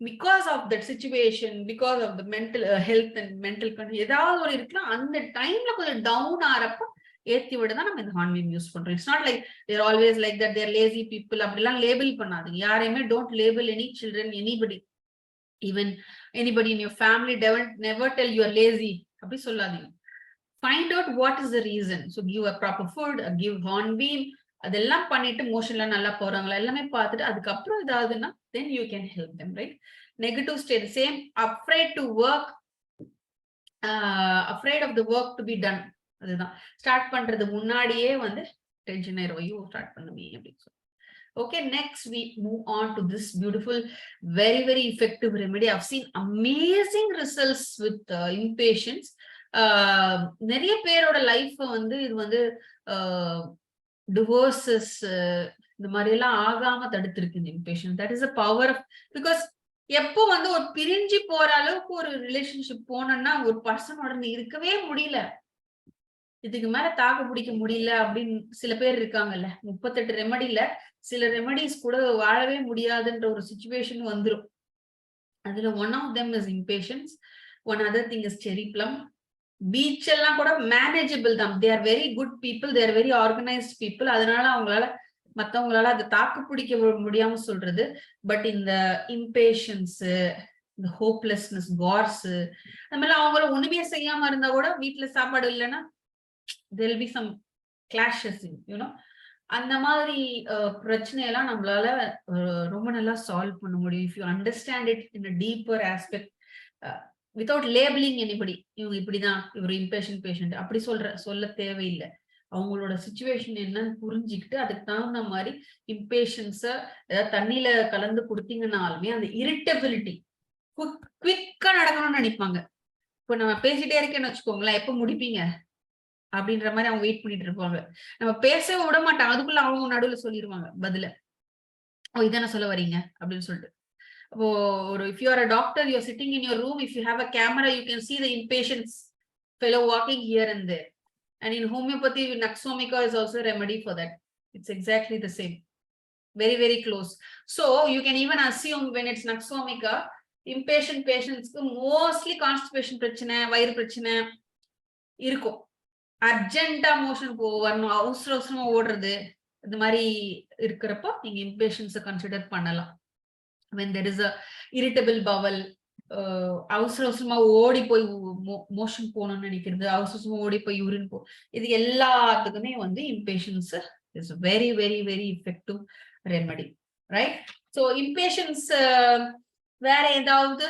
because of that situation, because of the mental health and mental condition ஏதாவது ஒரு இருக்கலாம், அந்த டைம்ல கொஞ்சம் டவுன் ஆறப்ப ஏத்தி விடதான் நம்ம இந்த ஹார்ன்பீம் யூஸ் பண்றோம். It's not like they're always like that they're lazy people அப்படிலாம் லேபிள் பண்ணாதீங்க யாரையுமே. Don't label any children, anybody, even anybody in your family. Never tell you are lazy அப்படி சொல்லாதீங்க. Find out what is the reason. So give a proper food, give hornbeam, அதெல்லாம் பண்ணிட்டு மோஷன்ல நல்லா போறாங்களா எல்லாமே பார்த்துட்டு அதுக்கப்புறம் ஏதாவதுன்னா then you can help them, right? Negative state, same, afraid to work, afraid of the work to be done. அதுதான் ஸ்டார்ட் பண்றது முன்னாடியே வந்து டென்ஷன் ஆயிரும், ஐயோ ஸ்டார்ட் பண்ணுமே அப்படின்னு சொல்லி. Okay, next we move on to this beautiful, very very effective remedy. I've seen amazing results with inpatients. நிறைய பேரோட லைஃப் வந்து இது வந்து டிவோர்சஸ் இந்த மாதிரி எல்லாம் ஆகாம தடுத்திருக்கு இந்த impatiens. That is a power of, because எப்போ வந்து ஒரு பிரிஞ்சு போற அளவுக்கு ஒரு ரிலேஷன்ஷிப் போனோம்னா ஒரு பர்சனோட இருக்கவே முடியல, இதுக்கு மேல தாக்கு பிடிக்க முடியல அப்படின்னு சில பேர் இருக்காங்கல்ல. 38 ரெமடியில சில ரெமடிஸ் கூட வாழவே முடியாதுன்ற ஒரு சிச்சுவேஷன் வந்துடும். அதுல one of them is impatiens. One other thing is cherry plum. Beech எல்லாம் கூட மேனேஜபிள் தான். They are very good people, they are very organised people. அதனால அவங்களால மற்றவங்களால அதை தாக்கு பிடிக்க முடியாம சொல்றது. பட் இந்த இம்பேஷன்ஸ், இந்த ஹோப்லெஸ்னஸ், கார்ஸ், அந்த மாதிரி அவங்கள ஒண்ணுமே செய்யாம இருந்தா கூட வீட்டுல சாப்பாடு இல்லைன்னா there will be some clashes, அந்த மாதிரி பிரச்சனையெல்லாம் நம்மளால ரொம்ப நல்லா சால்வ் பண்ண முடியும். If you understand it in a deeper aspect without labelling anybody. இவங்க இப்படிதான், இவர் இம்பேஷண்ட் பேஷண்ட் அப்படி சொல்ல தேவையில்லை. அவங்களோட சுச்சுவேஷன் என்னன்னு புரிஞ்சுக்கிட்டு அதுக்கு தகுந்த மாதிரி இம்பேஷன்ஸ ஏதாவது தண்ணியில கலந்து கொடுத்தீங்கன்னாலுமே அந்த இரிட்டபிலிட்டி குவிக்கா நடக்கணும்னு நினைப்பாங்க. இப்ப நம்ம பேசிட்டே இருக்கேன்னு வச்சுக்கோங்களேன், எப்ப முடிப்பீங்க அப்படின்ற மாதிரி அவங்க வெயிட் பண்ணிட்டு இருப்பாங்க. நம்ம பேசவே விட மாட்டாங்க, அதுக்குள்ள அவங்க நடுவுல சொல்லிடுவாங்க பதில. ஓ இதான சொல்ல வரீங்க அப்படின்னு சொல்லிட்டு. அப்போ ஒரு if you are a doctor, you are sitting in your room, if you have a camera you can see the impatients fellow walking here and there. And in homeopathy, Naxomica is also a remedy for that. It's exactly the same, very very close. So you can even assume when it's Naxomica, impatient patients mostly constipation பிரச்சனை, வயிறு பிரச்சனை இருக்கும். அர்ஜென்ட்டா motion வரணும், அவசரமா ஓடுறது, இந்த மாதிரி இருக்கிறப்போ நீங்க இம்பேஷன்ஸை கன்சிடர் பண்ணலாம். when there is a irritable bowel, அவசரமா ஓடி போய் மோஷன் போகணும்னு நினைக்கிறது, அவசரமா ஓடி போய் யூரின் இது எல்லாத்துக்குமே impatiens is very very very effective remedy, right? So impatiens வேற ஏதாவது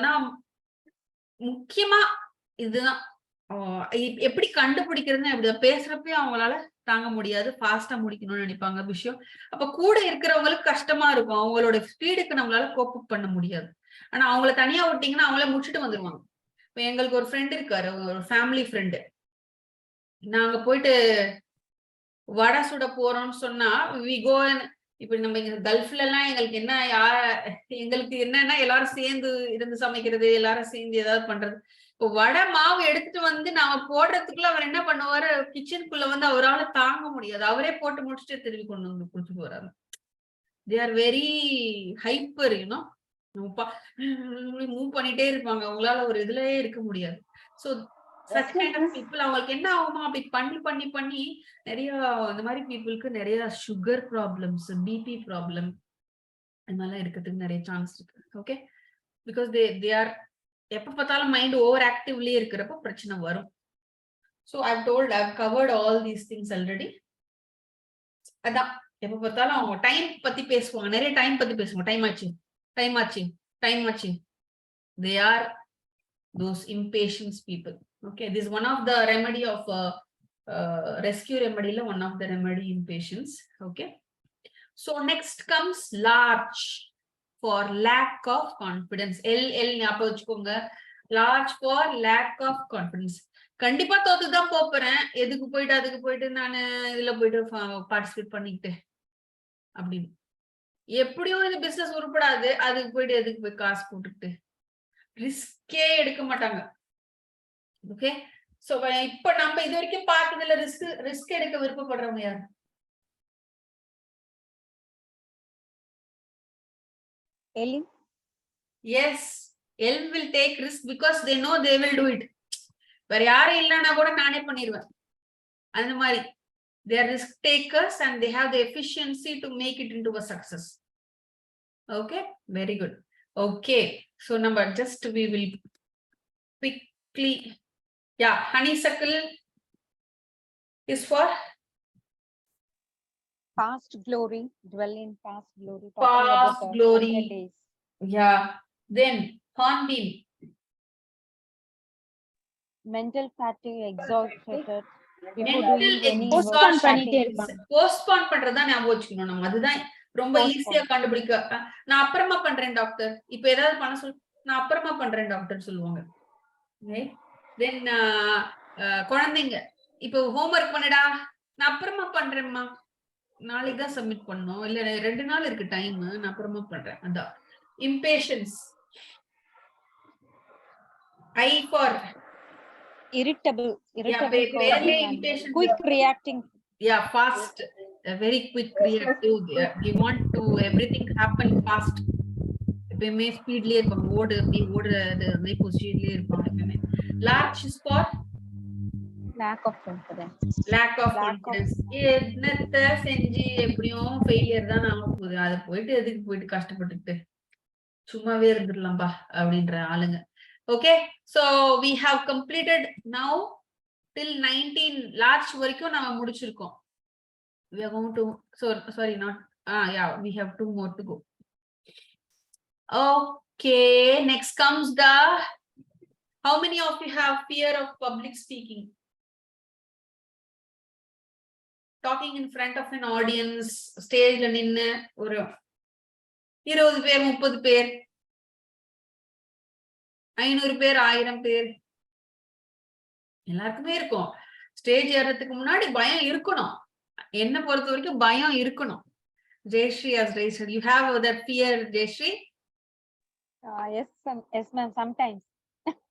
நான் முக்கியமா இதுதான் எப்படி கண்டுபிடிக்கிறதுன்னு, அப்படி பேசுறப்பே அவங்களால தாங்க முடியாது, ஃபாஸ்டா முடிக்கணும்னு நினைப்பாங்க விஷயம். அப்ப கூட இருக்கிறவங்களுக்கு கஷ்டமா இருக்கும், அவங்களோட ஸ்பீடுக்கு நம்மளால கோப் அப் பண்ண முடியாது. ஆனா அவங்கள தனியா விட்டீங்கன்னா அவங்கள முடிச்சுட்டு வந்துருவாங்க. இப்ப எங்களுக்கு ஒரு ஃப்ரெண்ட் இருக்காரு, ஒரு ஃபேமிலி ஃப்ரெண்டு. நாங்க போயிட்டு வடை சுட போறோம்னு சொன்னா வி கோ. இப்ப நம்ம இங்க கல்ஃப்ல எல்லாம் எங்களுக்கு என்னன்னா எல்லாரும் சேர்ந்து இருந்து சமைக்கிறது, எல்லாரும் சேர்ந்து ஏதாவது பண்றது. இப்போ வடை மாவு எடுத்துட்டு நாம போடுறதுக்குள்ள அவர் என்ன பண்ணுவாரு, கிச்சனுக்குள்ள அவரால் தாங்க முடியாது, அவரே போட்டு முடிச்சுட்டு திரும்பி கொண்டு வந்து கொடுத்துட்டு வராரு. தே ஆர் வெரி ஹைப்பர், மூவ் பண்ணிட்டே இருப்பாங்க, அவங்களால ஒரு இதுலயே இருக்க முடியாது. So such kind of people, அவங்களுக்கு என்ன ஆகுமா, அப்படி பண்ணி பண்ணி நிறைய இந்த மாதிரி பீப்புளுக்கு நிறைய சுகர் ப்ராப்ளம்ஸ், பிபி ப்ராப்ளம் அதனால இருக்கிறதுக்கு நிறைய சான்ஸ் இருக்கு. ஓகே, பிகாஸ் தே ஆர் எப்ப பார்த்தாலும் மைண்ட் ஓவர் ஆக்டிவ்லயே இருக்கிறப்ப பிரச்சனை வரும். So I've covered all these things already. அதான் எப்ப பார்த்தாலும் அவங்க டைம் பத்தி பேசுவாங்க, நிறைய டைம் பத்தி பேசுவாங்க, டைம் ஆச்சு. They are those impatient people. Okay, this is one of the remedy of rescue remedy la one of the remedy impatience. Okay, so next comes large, for lack of confidence. L ஞாபகம் வச்சுக்கோங்க, large for lack of confidence. கண்டிப்பா தோத்துதான் போறேன், எதுக்கு போயிட்டு அதுக்கு போயிட்டு நான் இதுல போயிட்டு பார்ட்டிசிபேட் பண்ணிக்கிட்டு அப்படின்னு. எப்படியும் இந்த பிசினஸ் உருப்படாது, அதுக்கு போயிட்டு எதுக்கு போய் காசு போட்டுக்கிட்டு, ரிஸ்கே எடுக்க மாட்டாங்க. ஓகே, சோ இப்ப நம்ம இது வரைக்கும் பார்த்ததுல ரிஸ்க் எடுக்க விருப்பப்படுறவங்க யாரு? Ellie? Yes, L will take risk because they know they will do it. வேற யாரும் இல்லைன்னா கூட நானே பண்ணிடுவேன். அந்த மாதிரி they are risk takers and they have the efficiency to make it into a success. Okay, very good. Okay, so number just we will quickly, yeah, honeysuckle is for Past glory, dwell in past glory. Past glory. Days. Yeah, then hornbeam. Mental fatigue, exhausted. Postpone பண்றதா ஞாபகம் வச்சுக்கணும் நம்ம, அதுதான் ரொம்ப ஈஸியா கண்டுபிடிக்க. நான் அப்புறமா பண்றேன் டாக்டர், இப்ப ஏதாவது பண்ண சொல், நான் அப்புறமா பண்றேன் டாக்டர் சொல்லுவாங்க. தென் குழந்தைங்க இப்ப ஹோம்ஒர்க் பண்ணுடா, நான் அப்புறமா பண்றேன்மா, நாளைக்கு தான் சப்மிட் பண்ணணும், இல்ல 2 நாள் இருக்கு டைம், நான் அப்புறமா பண்றேன். அதான் impatience. I for irritable, impatient, quick reacting. Yeah, fast, very quick reactive. They want to everything happen fast. எப்பவுமே ஸ்பீட்லயே இருப்பாங்க, ஓடுறது பொசிஷன்லயே இருப்பாங்க எப்பவுமே. Large is for lack of confidence. என்னத்த செஞ்சு எப்படியும் ஃபெயிலியர் தான் ஆக போகுது, அதை போயிட்டு எதுக்கு போயிட்டு கஷ்டப்பட்டுட்டு சும்மாவே இருந்துடலாம்பா அப்படின்ற ஆளுங்க. Okay, so we have completed now till 19 March வரைக்கும் நாம முடிச்சிருக்கோம். We are going to, so sorry, not yeah, we have 2 more to go. Okay, next comes the, how many of you have fear of public speaking? Talking in front of an audience, stage la ninnu ஒரு 20 பேர் 30 பேர் 500 பேர் 1000 பேர் எல்லாருக்குமே இருக்கும். Stage ஏறதுக்கு முன்னாடி பயம் இருக்கணும். என்ன பொறுத்த வரைக்கும் பயம் இருக்கணும். Jayashree has raised it. You have that fear, Jayashree? Yes, ma'am. Sometimes.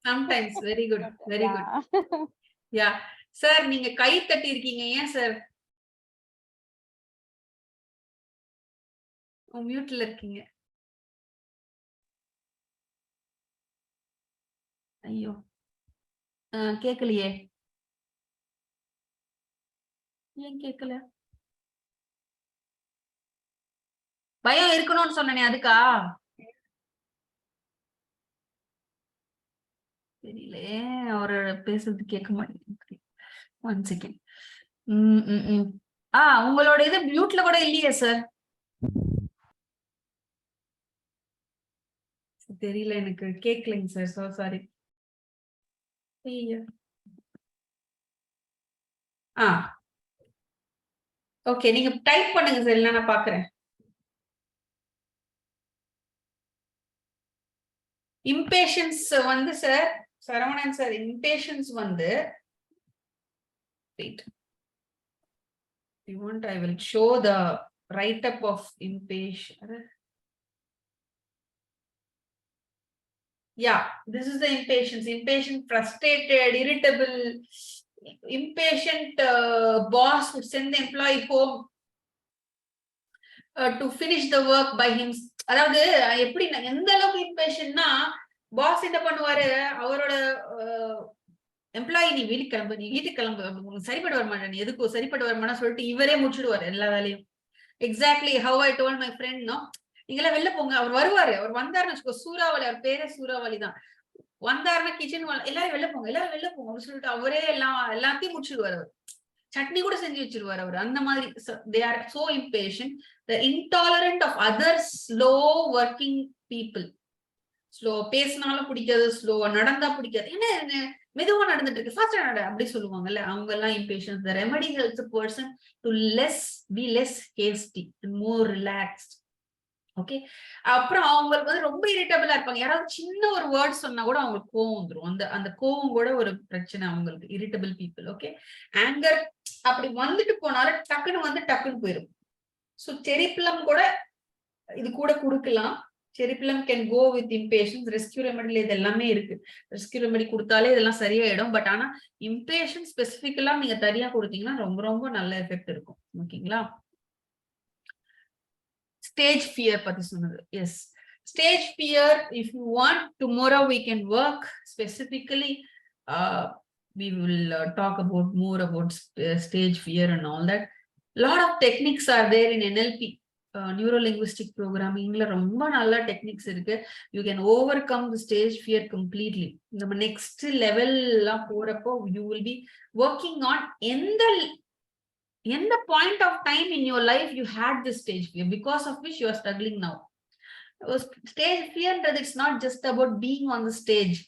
Sometimes. Very good. Very good. Yeah. Sir, நீங்க கை தட்டி இருக்கீங்க. ஏன் சார்? மியூட்ல இருக்கீங்க. ஐயோ. கேக்கலையே. ஏன் கேக்கல? பயம் இருக்கணும்னு சொன்னனே அதுக்கா? தெரியல. அவரு பேசுறது கேட்க மாட்டேங்குது. 1 செகண்ட். உங்களோட இது மியூட்ல கூட இல்லையே சார். தெரியல, எனக்கு கேட்கலைங்க சார். So sorry. ஓகே, நீங்க டைப் பண்ணுங்க சார், இல்ல நான் பாக்குறேன். இம்பேஷன்ஸ் வந்து சார், சரவணன் சார், இம்பேஷன்ஸ் வந்து wait, you want I will show the write up of impatient. Yeah, this is the impatience. Impatient, frustrated, irritable. Impatient boss would send the employee home to finish the work by him. அதாவது எப்படி எந்த அளவுக்கு இம்பேஷன்னா, pass என்ன பண்ணுவாரு, அவரோட employee நீ வீட்டுக்கு கிளம்பு சரிப்பட்டு வர மாட்டேன், எதுக்கும் சரிப்பட்டு வர மாட்டேன்னு சொல்லிட்டு இவரே முடிச்சுடுவாரு எல்லா வேலையும். Exactly how I told my friend, no நீங்களாம் வெளில போங்க. அவர் வருவாரு, அவர் வந்தாருன்னு வச்சுக்கோ, சூறாவளி, அவர் பேரே சூறாவளி தான். வந்தாருன்னா கிச்சன் எல்லாரும் வெளில போங்க, எல்லாரும் வெளில போங்க அப்படின்னு சொல்லிட்டு அவரே எல்லாத்தையும் முடிச்சுடுவாரு. அவர் சட்னி கூட செஞ்சு வச்சிருவாரு அவர். அந்த மாதிரி they are so impatient, the intolerant of other slow working people. Slow பேசினாலும் பிடிக்காது, ஸ்லோவா நடந்தா பிடிக்காது. என்ன மெதுவா நடந்துட்டு இருக்கு, ஃபாஸ்டா நட அப்படி சொல்லுவாங்கல்ல, அவங்க எல்லாம் impatient. The remedy helps a person to be less hasty and more relaxed. Okay, அப்புறம் அவங்களுக்கு வந்து ரொம்ப இரிட்டபிளா இருப்பாங்க. யாராவது சின்ன ஒரு வேர்ட் சொன்னா கூட அவங்களுக்கு கோவம் வந்துடும். அந்த கோவம் கூட ஒரு பிரச்சனை அவங்களுக்கு. Irritable people. ஓகே, ஆங்கர் அப்படி வந்துட்டு போனாலும் டக்குன்னு போயிடும். ஸோ செரிப்பிளம் கூட இது கூட கொடுக்கலாம். Cherry plum can go with impatiens. Rescue ரெமெடியில இது எல்லாமே இருக்கு. ரெஸ்கியூ ரெமெடி கொடுத்தாலே இதெல்லாம் சரியாயிடும். பட் ஆனா இம்பேஷன்ஸ் ஸ்பெசிபிக்கலா நீங்க தனியா கொடுத்தீங்கன்னா ரொம்ப ரொம்ப நல்ல எஃபெக்ட் இருக்கும். ஓகேங்களா? Stage fear பத்தி சொன்னது. Yes, stage fear, if you want, tomorrow we can work specifically. We will talk about more about stage fear and all that. Lot of techniques are there in NLP, neuro-linguistic programming la romba nalla techniques irukku. You can overcome the stage fear completely. The next level la porappo you will be working on in the point of time in your life you had this stage fear, because of which you are struggling now. Stage fear, it's not just about being on the stage.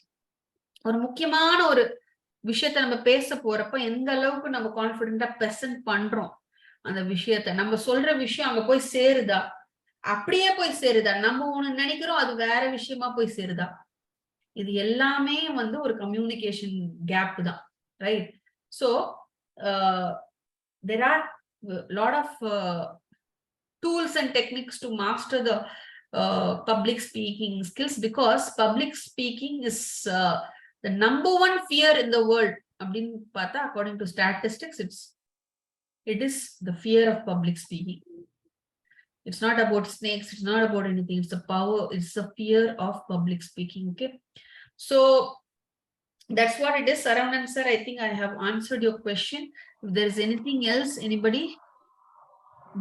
ஒரு முக்கியமான ஒரு விஷயத்தை நம்ம பேச போறப்ப எந்த அளவுக்கு நம்ம கான்ஃபிடென்ட்டா பிரசன்ட் பண்றோம் அந்த விஷயத்த, நம்ம சொல்ற விஷயம் அங்க போய் சேருதா, அப்படியே போய் சேருதா, நம்ம ஒண்ணு நினைக்கிறோம் அது வேற விஷயமா போய் சேருதா, இது எல்லாமே வந்து ஒரு கம்யூனிகேஷன் கேப் தான். Right? So there are a lot of tools and techniques to master the public speaking skills, because public speaking is the number one fear in the world. According to statistics, it is the fear of public speaking. It's not about snakes, it's not about anything, it's the power, it's the fear of public speaking. Okay, so that's what it is. Saravanan sir, I think I have answered your question. If there is anything else, anybody?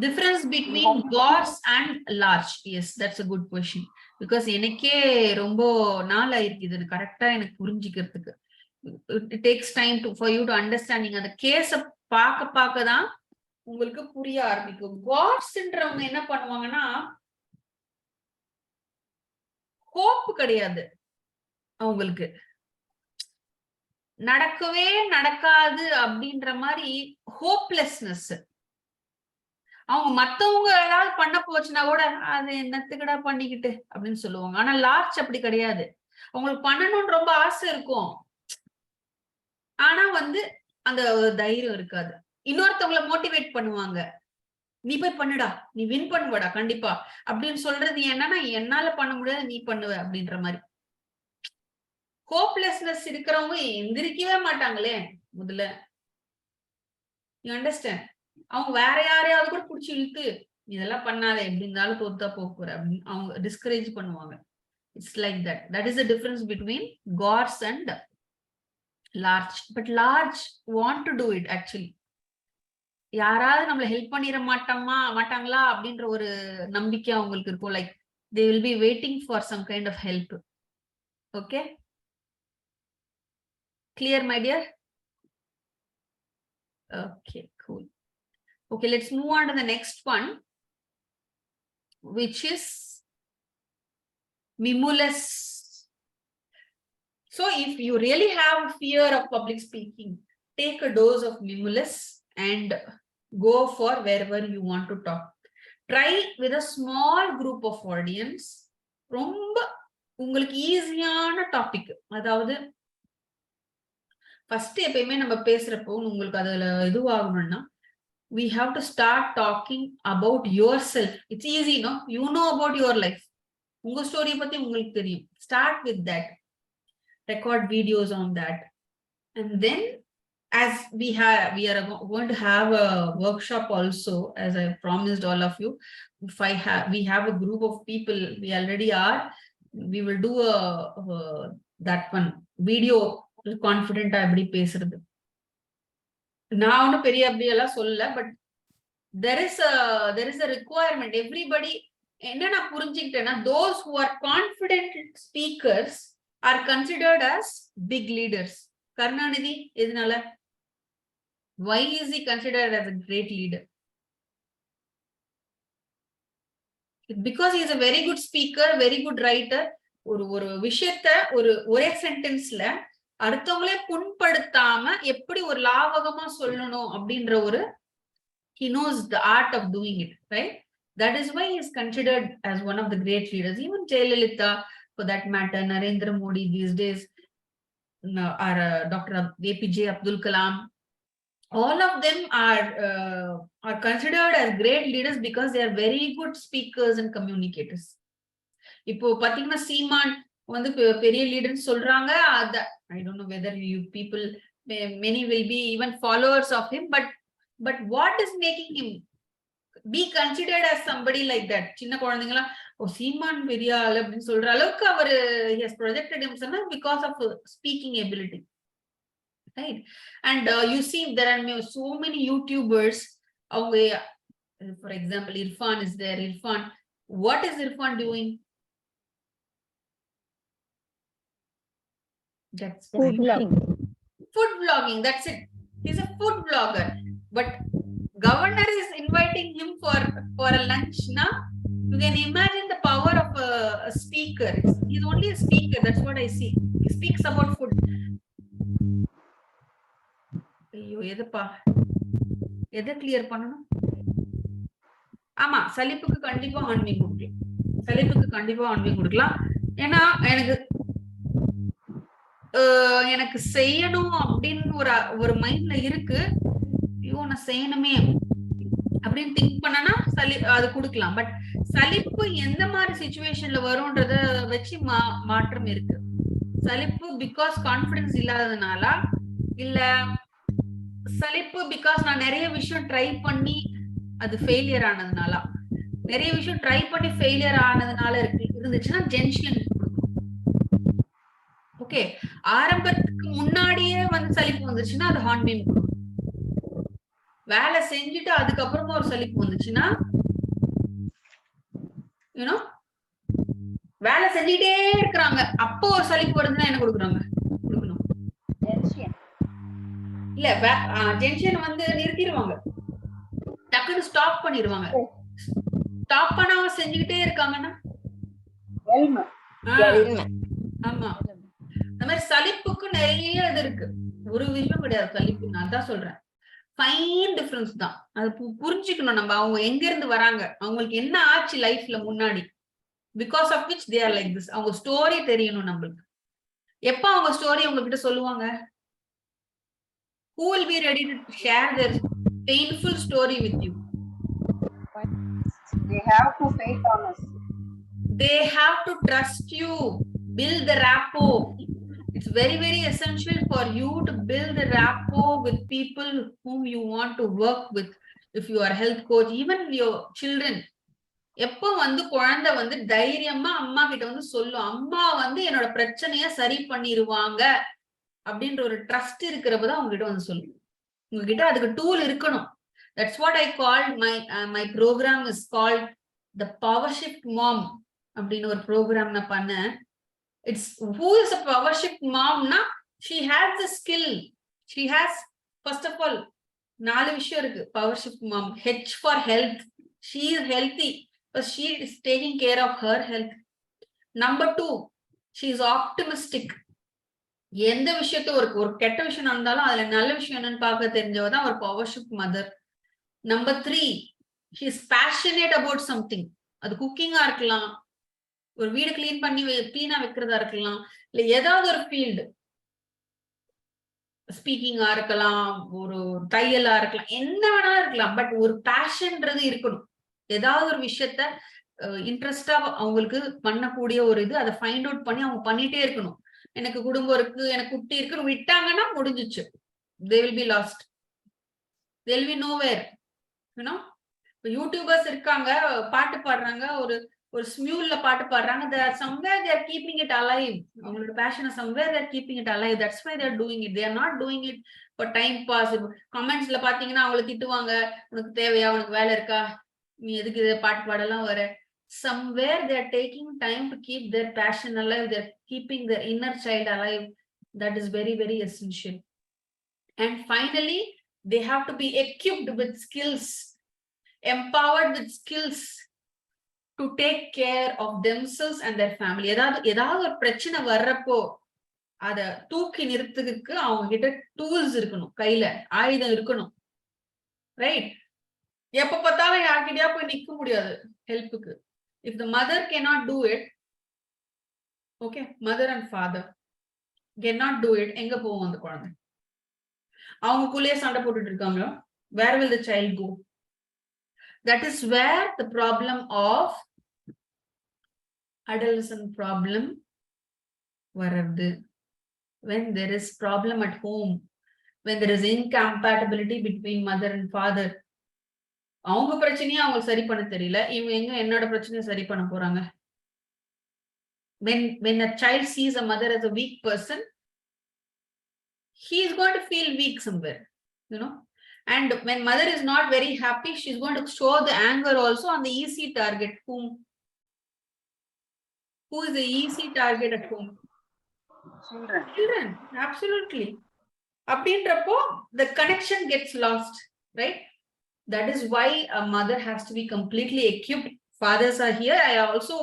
Difference between gauze and large. Yes, that's a good question. Because எனக்கே ரொம்ப நாள் ஆயிருக்கு இது கரெக்டா எனக்கு புரிஞ்சுக்கிறதுக்கு. It takes time for you to understand. நீங்க அந்த கேஸ பார்க்க தான் உங்களுக்கு புரிய ஆரம்பிக்கும். காட்ஸ்ன்றவங்க என்ன பண்ணுவாங்கன்னா ஹோப் கிடையாது அவங்களுக்கு, நடக்கவே நடக்காது அப்படின்ற மாதிரி ஹோப்லெஸ்னஸ். அவங்க மத்தவங்க ஏதாவது பண்ண போச்சுன்னா கூட அது என்னத்துக்கடா பண்ணிக்கிட்டு அப்படின்னு சொல்லுவாங்க. ஆனா லார்ச் அப்படி கிடையாது. அவங்களுக்கு பண்ணணும்னு ரொம்ப ஆசை இருக்கும், ஆனா அந்த தைரியம் இருக்காது. இன்னொருத்தவங்களை மோட்டிவேட் பண்ணுவாங்க, நீ போய் பண்ணுடா, நீ வின் பண்ணுவடா கண்டிப்பா அப்படின்னு சொல்றது என்னன்னா, என்னால பண்ண முடியாது நீ பண்ணுவ அப்படின்ற மாதிரி. ஹோப்லெஸ்னஸ் இருக்கிறவங்க எந்திரிக்கவே மாட்டாங்களே முதல்ல. You understand? அவங்க வேற யாரையாவது கூட புடிச்சு இழுத்து இதெல்லாம் பண்ணாத, எப்படி இருந்தாலும் தோத்தா போற அப்படின்னு அவங்க டிஸ்கரேஜ் பண்ணுவாங்க. It's like that. That is the difference between guts and larch. But larch want to do it. Actually யாராவது நம்மள ஹெல்ப் பண்ணிட மாட்டாங்களா அப்படின்ற ஒரு நம்பிக்கை அவங்களுக்கு இருக்கும். Like they will be waiting for some kind of help. Okay, clear my dear? Okay, cool. Okay, let's move on to the next one, which is mimulus. So if you really have fear of public speaking, take a dose of mimulus and go for wherever you want to talk. Try with a small group of audience. ரொம்ப உங்களுக்கு ஈஸியான topic. அதாவது first எப்பயுமே நம்ம பேசுறப்போ உங்களுக்கு அதுல இதுவாகணும்னா, we have to start talking about yourself. It's easy, no? You know about your life. உங்க story பத்தி உங்களுக்கு தெரியும். Start with that. Record videos on that. And then as we are going to have a workshop also, as I promised all of you. If we have a group of people, we already are, we will do that one video confident எப்படி பேசுறது. நான் ஒன்னும் பெரிய அப்படியெல்லாம் சொல்லல, but there is a requirement. Everybody என்ன நான் புரிஞ்சுக்கிட்டேன்னா, those who are confident speakers are considered as big leaders. Karunanidhi எதனால? Why is he considered as a great leader? Because he is a very good speaker, very good writer. ஒரு விஷயத்த ஒரே சென்டென்ஸ்ல அடுத்தவங்களே புண்படுத்தாம எப்படி ஒரு லாவகமா சொல்லணும் அப்படின்ற he knows the art of doing it, right? That is why he is considered as one of the great leaders. Even Jayalalitha, for that matter, Narendra Modi these days, or Dr. APJ Abdul Kalam, all of them are considered as great leaders because they are very good speakers and communicators. இப்போ பாத்தீங்கன்னா சீமான் பெரிய லீடர்னு சொல்றாங்க. I don't know whether you people, many will be even followers of him, but what is making him be considered as somebody like that? சின்ன குழந்தைங்களா சீமான் பெரிய ஆள் அப்படின்னு சொல்ற அளவுக்கு அவரு he has projected himself because of speaking ability, right? And you see there are so many YouTubers. For example, Irfan is there. Irfan, what is Irfan doing? That's Food vlogging. That's it. He's a food vlogger. But governor is inviting him for a lunch. Now you can imagine the power of a speaker. He's only a speaker. That's what I see. He speaks about food. ஐயோ எதை clear பண்ணணும்? ஆமா, சலிப்புக்கு கண்டிப்பா ஆன்மீகம் கொடுக்கலாம். ஏன்னா எனக்கு செய்யணும் அப்படின்னு ஒரு மைண்ட்ல இருக்கு. ஐயோ நான் செய்யணுமே அப்படின்னு திங்க் பண்ணனா அது கொடுக்கலாம். பட் சலிப்பு எந்த மாதிரி சிச்சுவேஷன்ல வரும்ன்றத வச்சு மாற்றம் இருக்கு. சலிப்பு பிகாஸ் கான்பிடன்ஸ் இல்லாததுனால, இல்ல சலிப்பு பிகாஸ் நான் நிறைய விஷயம் ட்ரை பண்ணி அது ஃபெயிலியர் ஆனதுனால, நிறைய விஷயம் ட்ரை பண்ணி ஃபெயிலியர் ஆனதுனால இருந்துச்சுன்னா ஜென்ஷன். ஓகே, ஆரம்பத்துக்கு முன்னாடியே சலிப்பு வந்துச்சுன்னா அது ஹார்ன்மீம். வேலை செஞ்சுட்டு அதுக்கப்புறமா ஒரு சலிப்பு வந்துச்சுன்னா யூனோ வேலை செஞ்சுட்டே இருக்கிறாங்க, அப்போ ஒரு சலிப்பு வருதுன்னா என்ன கொடுக்குறாங்க? கொடுக்கணும் இல்ல, ஜென்ஷன் வந்து நிறுத்திடுவாங்க, டக்குன்னு ஸ்டாப் பண்ணிடுவாங்க. ஸ்டாப் பண்ணாம செஞ்சுக்கிட்டே இருக்காங்கன்னா ஆமா, இந்த மாதிரி சலிப்புக்கு நிறைய இது இருக்கு. ஒரு விஷயம் கிடையாது சலிப்பு, நான் தான் சொல்றேன். ஃபைன் டிஃபரன்ஸ் தான். அது புரிஞ்சுக்கணும் நம்ம, அவங்க எங்க இருந்து வராங்க, அவங்களுக்கு என்ன ஆச்சு லைஃப்ல முன்னாடி, because of which they are like this. அவங்க ஸ்டோரி தெரியணும் நம்மளுக்கு. எப்ப அவங்க ஸ்டோரி உங்ககிட்ட சொல்லுவாங்க? Who will be ready to share their painful story with you? They have to faith on us. They have to trust you, build the rapport. It's very, very essential for you to build the rapport with people whom you want to work with. If you are a health coach, even your children, எப்போ வந்து குழந்தை வந்து தைரியமா அம்மா கிட்ட வந்து சொல்லும், அம்மா வந்து என்னோட பிரச்சனைய சரி பண்ணிடுவாங்க அப்படின்ற ஒரு ட்ரஸ்ட் இருக்கிறப்பதான் உங்ககிட்ட வந்து சொல்லும். உங்ககிட்ட அதுக்கு டூல் இருக்கணும். That's what I called my program is called the Power Shift Mom அப்படின்னு ஒரு ப்ரோக்ராம் நான் பண்ணேன். It's who is a Power Shift Mom na? She has the skill. She has, first of all, 4 விஷயம் இருக்கு Power Shift Mom. H for health. She is healthy, but she is taking care of her health. Number 2, she is optimistic. எந்த விஷயத்த ஒரு கெட்ட விஷயம் நடந்தாலும் அதுல நல்ல விஷயம் என்னன்னு பார்க்க தெரிஞ்சவதான் ஒரு power shift mother. Number 3, she is passionate about something. அது குக்கிங்கா இருக்கலாம், ஒரு வீடு கிளீன் பண்ணி கிளீனா வைக்கிறதா இருக்கலாம், இல்ல ஏதாவது ஒரு ஃபீல்டு, ஸ்பீக்கிங்கா இருக்கலாம், ஒரு தையலா இருக்கலாம், என்ன வேணாலும் இருக்கலாம். பட் ஒரு பேஷன்ன்றது இருக்கணும். ஏதாவது ஒரு விஷயத்த இன்ட்ரெஸ்டா அவங்களுக்கு பண்ணக்கூடிய ஒரு இது, அதை ஃபைண்ட் அவுட் பண்ணி அவங்க பண்ணிட்டே இருக்கணும். எனக்கு குடும்பம் இருக்கு, எனக்கு குட்டி இருக்குன்னு விட்டாங்கன்னா முடிஞ்சிச்சு. they will be lost, they will be nowhere, you know. YouTubers இருக்காங்க, பாட்டு பாடுறாங்க, ஒரு ஸ்மியூல்ல பாட்டு பாடுறாங்க, somewhere they are keeping it alive. அவங்களோட பேஷனை somewhere they are keeping it alive. That's why they are doing it. They are not doing it for time pass. கமெண்ட்ஸ்ல பாத்தீங்கன்னா அவங்களை திட்டுவாங்க, உனக்கு தேவையா, உனக்கு வேலை இருக்கா, நீ எதுக்கு இதை பாட்டு பாடலாம் வர. Somewhere they are taking time to keep their passion alive. They are keeping their inner child alive. That is very, very essential. And finally, they have to be equipped with skills, empowered with skills to take care of themselves and their family. ஏதாவது ஒரு பிரச்சனை வர்றப்போ அத தூக்கி நிறுத்துறதுக்கு அவங்க கிட்ட tools இருக்கணும், கையில ஆயுதம் இருக்கணும். ரைட்? எப்ப பார்த்தாலும் யார்கிட்டயா போய் நிக்க முடியாது ஹெல்ப்புக்கு. If the mother cannot do it, okay, mother and father cannot do it, எங்க போவோம் அந்த குழந்தை? அவங்களுக்குள்ளேயே சண்டை போட்டுட்டு இருக்காங்க. Where will the child go? That is where the problem of adolescent problem varadu. When there is problem at home, when there is incompatibility between mother and father, அவங்க பிரச்சனையை அவங்க சரி பண்ண தெரியல, இவங்க எங்க என்னோட பிரச்சனையை சரி பண்ண போறாங்க? When a child sees a mother as a weak person, he is going to feel weak somewhere, you know. And when mother is not very happy, she is going to show the anger also on the easy target. Who is the easy target at home? Children, absolutely. அப்படின்றப்போ the connection gets lost, right? That is why a mother has to be completely equipped. Fathers are here. I also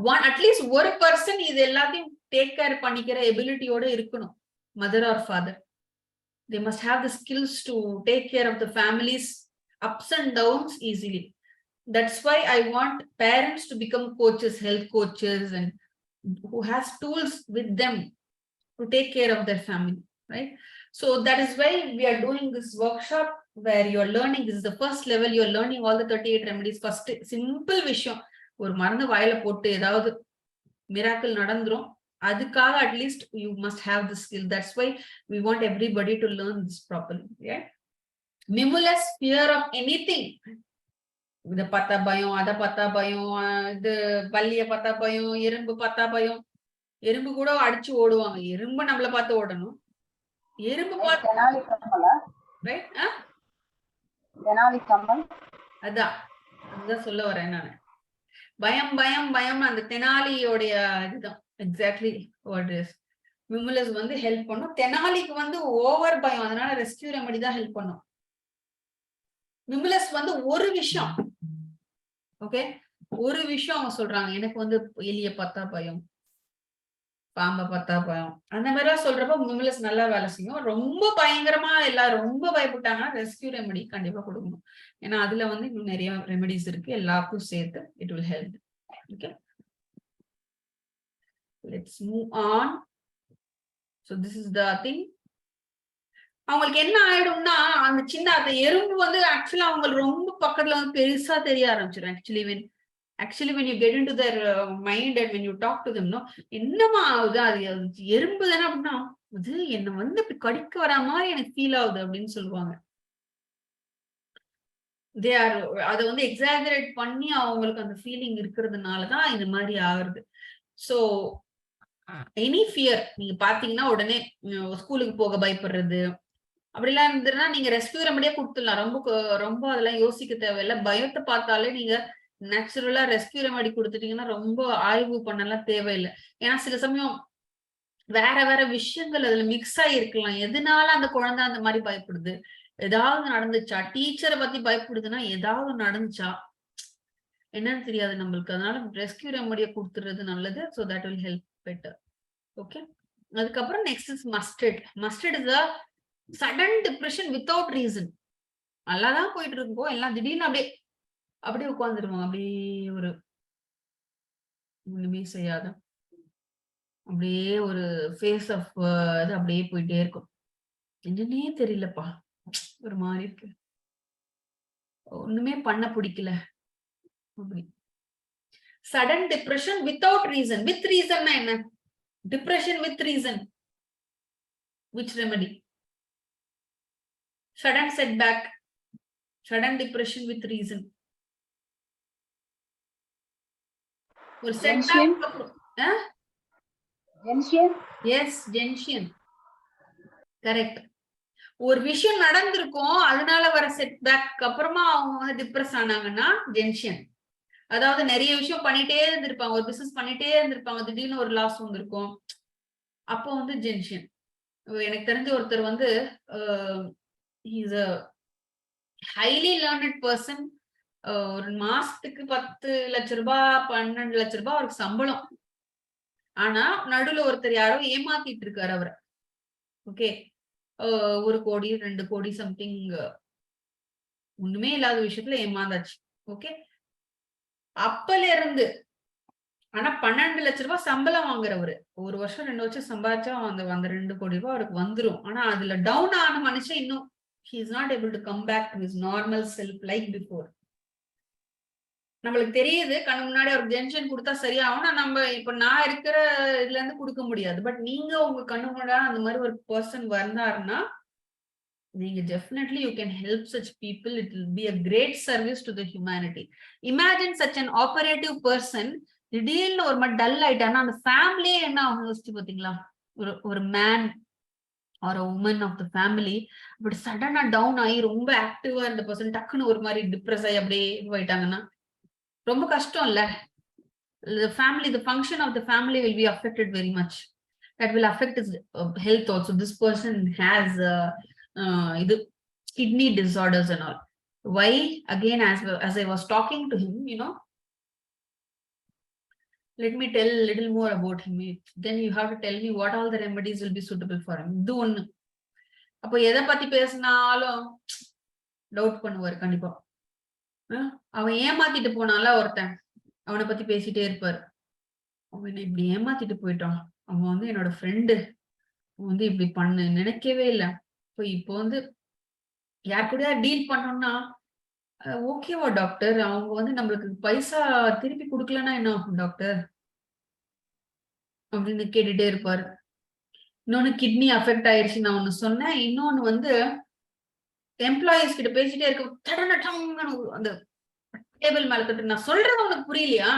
want at least one person இது எல்லாத்தையும் take care பண்ணிக்கிற ability ஓட இருக்கணும், mother or father. They must have the skills to take care of the family's ups and downs easily. That's why I want parents to become coaches, health coaches, and who has tools with them to take care of their family, right? So that is why we are doing this workshop where you are learning. This is the first level. You are learning all the 38 remedies. First simple விஷயம், ஒரு மருந்து வாயில போட்டு ஏதாவது miracle நடந்துரும், அதுக்காக at least you must have the skill. That's why we want everybody to learn this properly. Yeah, mimulous fear of anything. இத பார்த்தா பயம், அத பார்த்தா பயம், இது பல்லிய பார்த்தா பயம், எறும்பு பார்த்தா பயம். எறும்பு கூட அடிச்சு ஓடுவாங்க, எறும்பு நம்மள பார்த்து ஓடணும். எறும்பு பார்த்து ரைட்? தெனாலி கமல். அதுதான் சொல்ல வரேன் நான். பயம் பயம் பயம் அந்த தெனாலியோடைய இதுதான் எக்ஸாக்ட்லி வாட் இஸ். விமுலஸ் வந்து ஹெல்ப் பண்ணும். தெனாலிக்கு வந்து ஓவர் பயம், அதனால ரெஸ்கியூ ரெமெடி தான் ஹெல்ப் பண்ணும். விமுலஸ் வந்து ஒரு விஷயம், ஓகே, ஒரு விஷயம் அவங்க சொல்றாங்க, எனக்கு வந்து எலிய பார்த்தா பயம், பாம்பை பார்த்தா பயம், அந்த மாதிரிலாம் சொல்றப்ப விமுலஸ் நல்லா வேலை செய்யும். ரொம்ப பயங்கரமா எல்லாரும் ரொம்ப பயப்பட்டாங்கன்னா ரெஸ்கியூ ரெமெடி கண்டிப்பா கொடுக்கணும். ஏன்னா அதுல வந்து இன்னும் நிறைய ரெமெடிஸ் இருக்கு, எல்லாருக்கும் சேர்த்து it will help. Okay, let's move on. So this is the thing. அவங்களுக்கு என்ன ஆயிடும்னா அந்த சின்ன அந்த எறும்பு வந்து ஆக்சுவலா அவங்க ரொம்ப பக்கத்துல வந்து பெருசா தெரிய ஆரம்பிச்சிடும். Actually when you get into their mind and when you talk to them, no, என்னமா ஆகுது, அது எறும்பு தானே அப்படின்னா, அது என்ன வந்து இப்படி கடிக்க வரா மாதிரி எனக்கு ஃபீல் ஆகுது அப்படின்னு சொல்லுவாங்க. அதை வந்து எக்ஸாஜரேட் பண்ணி அவங்களுக்கு அந்த ஃபீலிங் இருக்கிறதுனாலதான் இந்த மாதிரி ஆகுது. சோ எனி ஃபியர் நீங்க பாத்தீங்கன்னா உடனே ஸ்கூலுக்கு போக பயப்படுறது அப்படிலாம் இருந்ததுன்னா நீங்க ரெஸ்கியூ ரெமடியே கொடுத்துடலாம். ரொம்ப அதெல்லாம் யோசிக்க தேவையில்லை. பயத்தை பார்த்தாலே நீங்க நேச்சுரலா ரெஸ்கியூ ரெமடி கொடுத்துட்டீங்கன்னா ரொம்ப ஆய்வு பண்ணலாம் தேவையில்லை. ஏன்னா சில சமயம் வேற வேற விஷயங்கள் அதுல மிக்ஸ் ஆகிருக்கலாம். எதனால அந்த குழந்தை அந்த மாதிரி பயப்படுது, ஏதாவது நடந்துச்சா, டீச்சரை பத்தி பயப்படுதுன்னா ஏதாவது நடந்துச்சா என்னன்னு தெரியாது நம்மளுக்கு. அதனால ரெஸ்கியூ ரெமடியை கொடுத்துறது நல்லது. So that will help better. Okay, அதுக்கப்புறம் next is mustard. Mustard is a sudden depression without reason. நல்லாதான் போயிட்டு இருக்கோம், எல்லாம் திடீர்னு அப்படியே உட்காந்துருவாங்க. அப்படியே ஒரு ஒண்ணுமே செய்யாத அப்படியே ஒரு ஃபேஸ் ஆஃப் இது அப்படியே போயிட்டே இருக்கும். என்னன்னே தெரியலப்பா, ஒரு மாதிரி இருக்கு, ஒண்ணுமே பண்ண பிடிக்கல அப்படி. Sudden depression without reason. With ரீசன்னா என்ன? Depression with reason, which remedy? Sudden setback, sudden depression with reason. ஒரு setback அப்புறம் எஸ் ஜென்ஷியன், கரெக்ட். ஒரு விஷயம் நடந்திருக்கும், அதனால வர செட்பேக் அப்புறமா அவங்க வந்து டிப்ரெஸ் ஆனாங்கன்னா ஜென்ஷியன். அதாவது நிறைய விஷயம் பண்ணிட்டே இருந்திருப்பாங்க, ஒரு பிசினஸ் பண்ணிட்டே இருந்திருப்பாங்க, திடீர்னு ஒரு லாஸ் வந்திருக்கும், அப்போ வந்து ஜென்ஷியன். எனக்கு தெரிஞ்ச ஒருத்தர் வந்து he's a highly learned person. ஒரு மாசத்துக்கு 10 லட்ச ரூபாய் 12 லட்ச ரூபாய் அவருக்கு சம்பளம். ஆனா நடுவுல ஒருத்தர் யாரோ ஏமாத்திட்டு இருக்காரு அவரை. ஓகே, 1 கோடி 2 கோடி சம்திங் ஒண்ணுமே இல்லாத விஷயத்துல ஏமாந்தாச்சு. ஓகே, அப்பல இருந்து ஆனா 12 லட்ச ரூபாய் சம்பளம் வாங்குறவரு 1 வருஷம் 2 வருஷம் சம்பாதிச்சா அந்த 2 கோடி ரூபாய் அவருக்கு வந்துரும். ஆனா அதுல டவுன் ஆன மனுஷன் இன்னும் he is not able to come back to his normal self like before. நம்மளுக்கு தெரியுது கண்ணு முன்னாடி ஒரு ஜென்ஷன் கொடுத்தா சரியாகும், நம்ம இப்ப நான் இருக்கிற இதுல இருந்து கொடுக்க முடியாது. பட் நீங்க உங்க கண்ணு முன்னாடி அந்த மாதிரி ஒரு பர்சன் வந்தாருன்னா நீங்க definitely you can help such people. It will be a great service to the humanity. Imagine such an operative person திடீர்னு ஒரு மாதிரி டல் ஆயிட்டான்னா அந்த ஃபேமிலியே என்ன ஆகும் யோசிச்சு பாத்தீங்களா? ஒரு man or woman of the family அப்படி சடனா டவுன் ஆகி ரொம்ப ஆக்டிவா இருந்த பர்சன் டக்குன்னு ஒரு மாதிரி டிப்ரெஸ் ஆகி அப்படியே போயிட்டாங்கன்னா ரொம்ப கஷ்டம் இல்ல? The family, the function of the family will be affected very much. That will affect his health also. This person has kidney disorders and all. Why? Again, as I was talking to him, let me tell a little more about him. Then you have to tell me what all the remedies will be suitable for him. இது ஒண்ணு. அப்போ எதை பத்தி பேசினாலும் doubt பண்ணுவார் கண்டிப்பா. அவன் ஏமாத்திட்டு போனால ஒருத்தன் அவனை பத்தி பேசிட்டே இருப்பாரு. அவன் இப்படி ஏமாத்திட்டு போயிட்டான், அவன் வந்து என்னோட ஃப்ரெண்டு, வந்து இப்படி பண்ணு நினைக்கவே இல்லை. இப்போ வந்து யார் கூட டீல் பண்ணோம்னா ஓகேவா டாக்டர், அவங்க வந்து நம்மளுக்கு பைசா திருப்பி கொடுக்கலன்னா என்ன ஆகும் டாக்டர் அப்படின்னு கேட்டுட்டே இருப்பாரு. இன்னொன்னு கிட்னி அஃபெக்ட் ஆயிடுச்சு நான் ஒண்ணு சொன்னேன். இன்னொன்னு வந்து எம்ப்ளாயிஸ் கிட்ட பேசிட்டே இருக்க அந்த டேபிள் மேல தட்டு, நான் சொல்றது உனக்கு புரியலையா?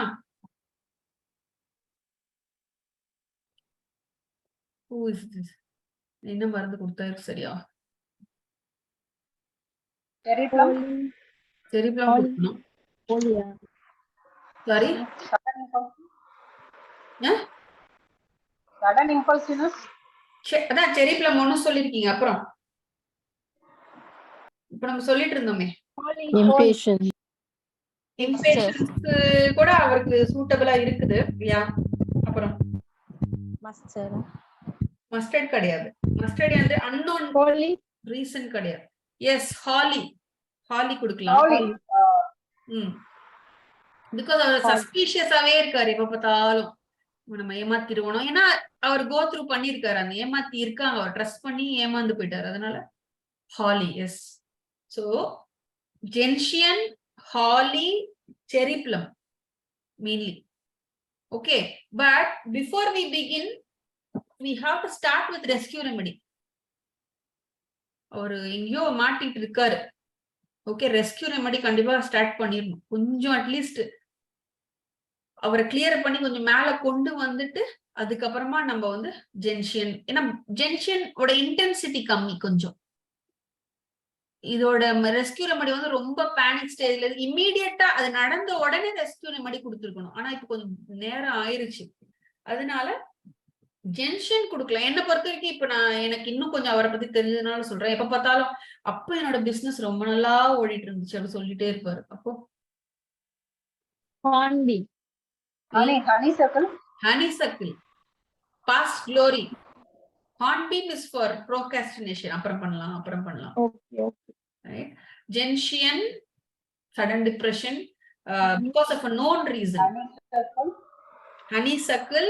என்ன மருந்து கொடுத்தா சரியா? Cherry plum. செரி பிளம் கொடுக்கணும். Sorry, Sudden impulsiveness. அதான் செரி பிளம் ஒன்னும் சொல்லிருக்கீங்க. அப்புறம் இப்ப நம்ம சொல்லிட்டு இருந்தோமே, இம்பேஷன்ஸ் கூட அவருக்கு சூட்டபிளா இருக்குது. யா, அப்புறம் மஸ்டர்ட் கிடையாது. மஸ்டர்ட் வந்து அன்னோன் ரீசன் கிடையாது. எஸ், ஹாலி கொடுக்கலாம். பிகாஸ் அவர் சஸ்பீஷியஸாவே இருக்காரு எப்ப பார்த்தாலும். நம்ம ஏமாத்திடுவோம். ஏன்னா அவர் கோ த்ரூ பண்ணிருக்காரு. அந்த ஏமாத்தி இருக்காங்க, அவர் ட்ரஸ்ட் பண்ணி ஏமாந்து போயிட்டாரு. அதனால ஹாலி. எஸ். சோ ஜென்ஷியன், ஹாலி, செரி PM mainly. Okay, but before we begin, we have to start with rescue remedy. அவரு எங்கேயோ மாட்டிட்டு இருக்காரு. ஓகே, ரெஸ்கியூ ரெமெடி கண்டிப்பா ஸ்டார்ட் பண்ணிடணும். கொஞ்சம் அட்லீஸ்ட் அவரை கிளியர் பண்ணி கொஞ்சம் மேல கொண்டு வந்துட்டு அதுக்கப்புறமா நம்ம வந்து ஜென்ஷியன். ஏன்னா ஜென்ஷியன் ஓட இன்டென்சிட்டி கம்மி கொஞ்சம். இதோட ரெஸ்கியூ ரெமெடி வந்து ரொம்ப பேனிக் ஸ்டேஜ்ல இம்மீடியட்டா அது நடந்த உடனே ரெஸ்கியூ ரெமெடி கொடுத்துருக்கணும். ஆனா இப்ப கொஞ்சம் நேரம் ஆயிருச்சு. அதனால ஜென்ஷன் கொடுக்கலாம். என்ன பொறுத்த வரைக்கும் இப்ப எனக்கு இன்னும் கொஞ்சம் அவரை பத்தி தெரிஞ்சதுனால சொல்றேன். எப்ப பார்த்தாலும் அப்ப என்னோட பிசினஸ் ரொம்ப நல்லா ஓடிட்டு இருந்துச்சு அப்படின்னு சொல்லிட்டே இருப்பாரு. அப்போ honeysuckle, past glory. Hornbeam is for procrastination. அப்புறம் பண்ணலாம். Right? Gentian, sudden depression because of a known reason. Honeysuckle,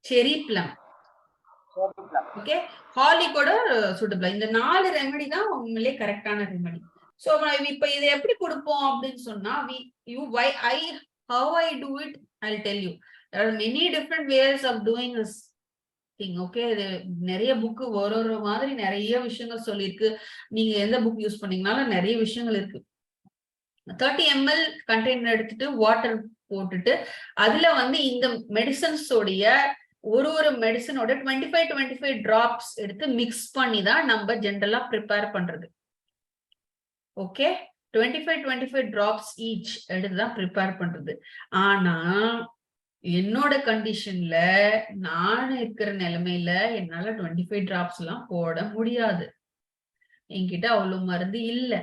cherry plum. Okay, ஹாலி கூட சூட்டபிள். இந்த 4 ரெமெடி தான் உண்மையிலே கரெக்டான ரெமெடி. சோ இப்ப இதை எப்படி கொடுப்போம் அப்படின்னு சொன்னா, how I do it, I'll tell you. There are many different ways of doing this thing. Okay, நிறைய புக் ஒரு மாதிரி நிறைய விஷயங்கள் சொல்லியிருக்கு. நீங்க எந்த புக் யூஸ் பண்ணீங்கனாலும் நிறைய விஷயங்கள் இருக்கு. 30 ml கண்டெய்னர் எடுத்துட்டு வாட்டர் போட்டுட்டு அதுல வந்து இந்த மெடிசன்ஸோடைய ஒரு மெடிசனோட 25 டிராப்ஸ் எடுத்து மிக்ஸ் பண்ணி தான் நம்ம ஜென்ரலா ப்ரிப்பேர் பண்றது. ஓகே, 25 டிராப்ஸ் ஈச் எடுத்துதான் ப்ரிப்பேர் பண்றது. ஆனா என்னோட கண்டிஷன்ல நான் இருக்கிற நிலைமையில என்னால 25 டிராப்ஸ் எல்லாம் போட முடியாது. என்கிட்ட அவ்வளவு மருந்து இல்ல.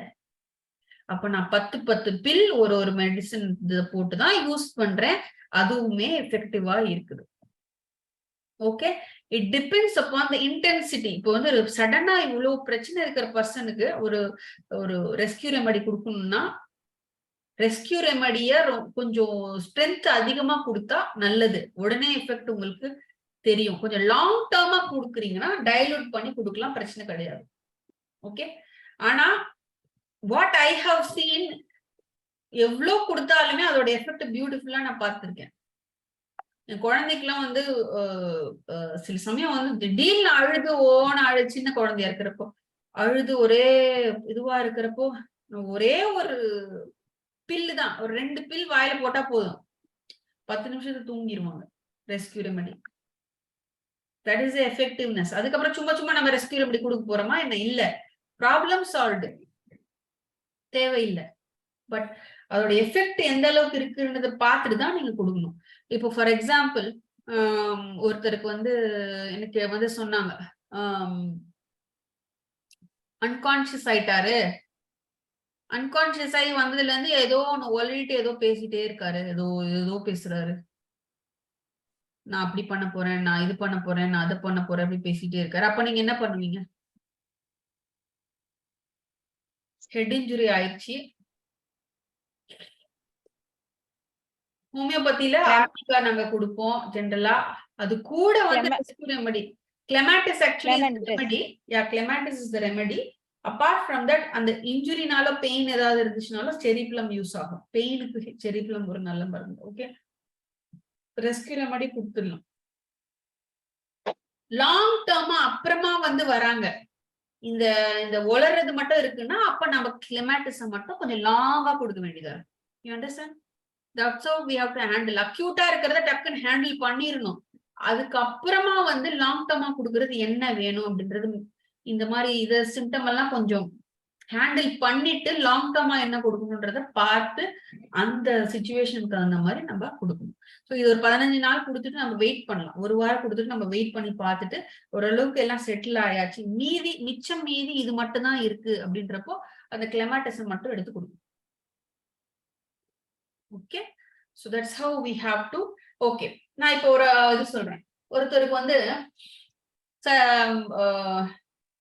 அப்ப நான் 10 பில் ஒரு மெடிசன் போட்டுதான் யூஸ் பண்றேன். அதுவுமே எஃபெக்டிவா இருக்குது. Okay, it depends upon the intensity. இப்போ வந்து சடனா இவ்வளவு பிரச்சனை இருக்கிற பர்சனுக்கு ஒரு ரெஸ்கியூ ரெமெடி கொடுக்கணும்னா ரெஸ்கியூ ரெமெடிய கொஞ்சம் ஸ்ட்ரென்த் அதிகமா கொடுத்தா நல்லது. உடனே எஃபெக்ட் உங்களுக்கு தெரியும். கொஞ்சம் லாங் டேர்மா கொடுக்குறீங்கன்னா டைலூட் பண்ணி கொடுக்கலாம், பிரச்சனை கிடையாது. ஓகே, ஆனா வாட் ஐ ஹவ் சீன், எவ்வளவு கொடுத்தாலுமே அதோட எஃபெக்ட் பியூட்டிஃபுல்லா நான் பார்த்திருக்கேன். என் குழந்தைக்கெல்லாம் வந்து சில சமயம் வந்து திடீர்னு அழுது சின்ன குழந்தையா இருக்கிறப்போ அழுது ஒரே இதுவா இருக்கிறப்போ ஒரே ஒரு பில்லு தான், ஒரு 2 பில் வாயில போட்டா போதும், 10 நிமிஷத்துக்கு தூங்கிடுவாங்க. Rescue remedy, that is effectiveness. அதுக்கப்புறம் சும்மா நம்ம ரெஸ்கியூ ரெமெடி கொடுக்க போறோமா என்ன? இல்ல, ப்ராப்ளம் சால்வ்டு, தேவையில்லை. பட் அதோட எஃபெக்ட் எந்த அளவுக்கு இருக்குன்றத பார்த்துட்டு தான் நீங்க கொடுக்கணும். இப்போ ஃபார் எக்ஸாம்பிள் ஒருத்தருக்கு வந்து எனக்கு வந்து சொன்னாங்க, அன்கான்சியஸ் ஆயிட்டாரு. அன்கான்சியஸ் ஆகி வந்ததுல இருந்து ஏதோ ஒண்ணு ஒலிட்டு ஏதோ பேசிட்டே இருக்காரு, ஏதோ பேசுறாரு. நான் அப்படி பண்ண போறேன், நான் இது பண்ண போறேன், நான் அதை பண்ண போறேன், அப்படி பேசிட்டே இருக்காரு. அப்ப நீங்க என்ன பண்ணுவீங்க? ஹெட் இன்ஜுரி ஆயிடுச்சு. ஹோமியோபதியில ஆர்டிகா நாங்க கொடுப்போம் ஜென்ரலா. அது கூட வந்து rescue remedy clematis actually remedy. Yeah, clematis is the remedy. Apart from that அந்த இன்ஜுரினால பெயின் ஏதாவது இருந்துச்சுனாலும் செரி பிளம் யூஸ் ஆகும். பெயினுக்கு செரி பிளம் ஒரு நல்ல மருந்து. ஓகே, ரெஸ்கியூ ரெமெடி கொடுத்துடலாம். லாங் டேர்மா அப்புறமா வந்து வராங்க, இந்த ஒளறது மட்டும் இருக்குன்னா அப்ப நம்ம கிளெமாட்டிஸை மட்டும் கொஞ்சம் லாங்கா கொடுக்க வேண்டியதா இருக்கும். You understand? That's how we have to handle. அக்யூட்டா இருக்கிறத டக்குன்னு ஹேண்டில் பண்ணிடணும். அதுக்கப்புறமா வந்து லாங் டேர்மா கொடுக்கறது என்ன வேணும் அப்படின்றது, இந்த மாதிரி இத சிம்டம் எல்லாம் கொஞ்சம் ஹேண்டில் பண்ணிட்டு லாங் டேர்மா என்ன கொடுக்கணுன்றத பார்த்து அந்த சிச்சுவேஷனுக்கு தகுந்த மாதிரி நம்ம கொடுக்கணும். ஸோ இது ஒரு 15 நாள் கொடுத்துட்டு நம்ம வெயிட் பண்ணலாம். ஒரு வாரம் கொடுத்துட்டு நம்ம வெயிட் பண்ணி பார்த்துட்டு ஓரளவுக்கு எல்லாம் செட்டில் ஆயாச்சு, மிச்சம் மீதி இது மட்டும் தான் இருக்கு அப்படின்றப்போ அந்த கிளெமாட்டிசம் மட்டும் எடுத்து கொடுக்கணும். Okay, so that's how we have to. Okay, நான் இப்போ ஒரு இது சொல்றேன். ஒருத்தருக்கு வந்து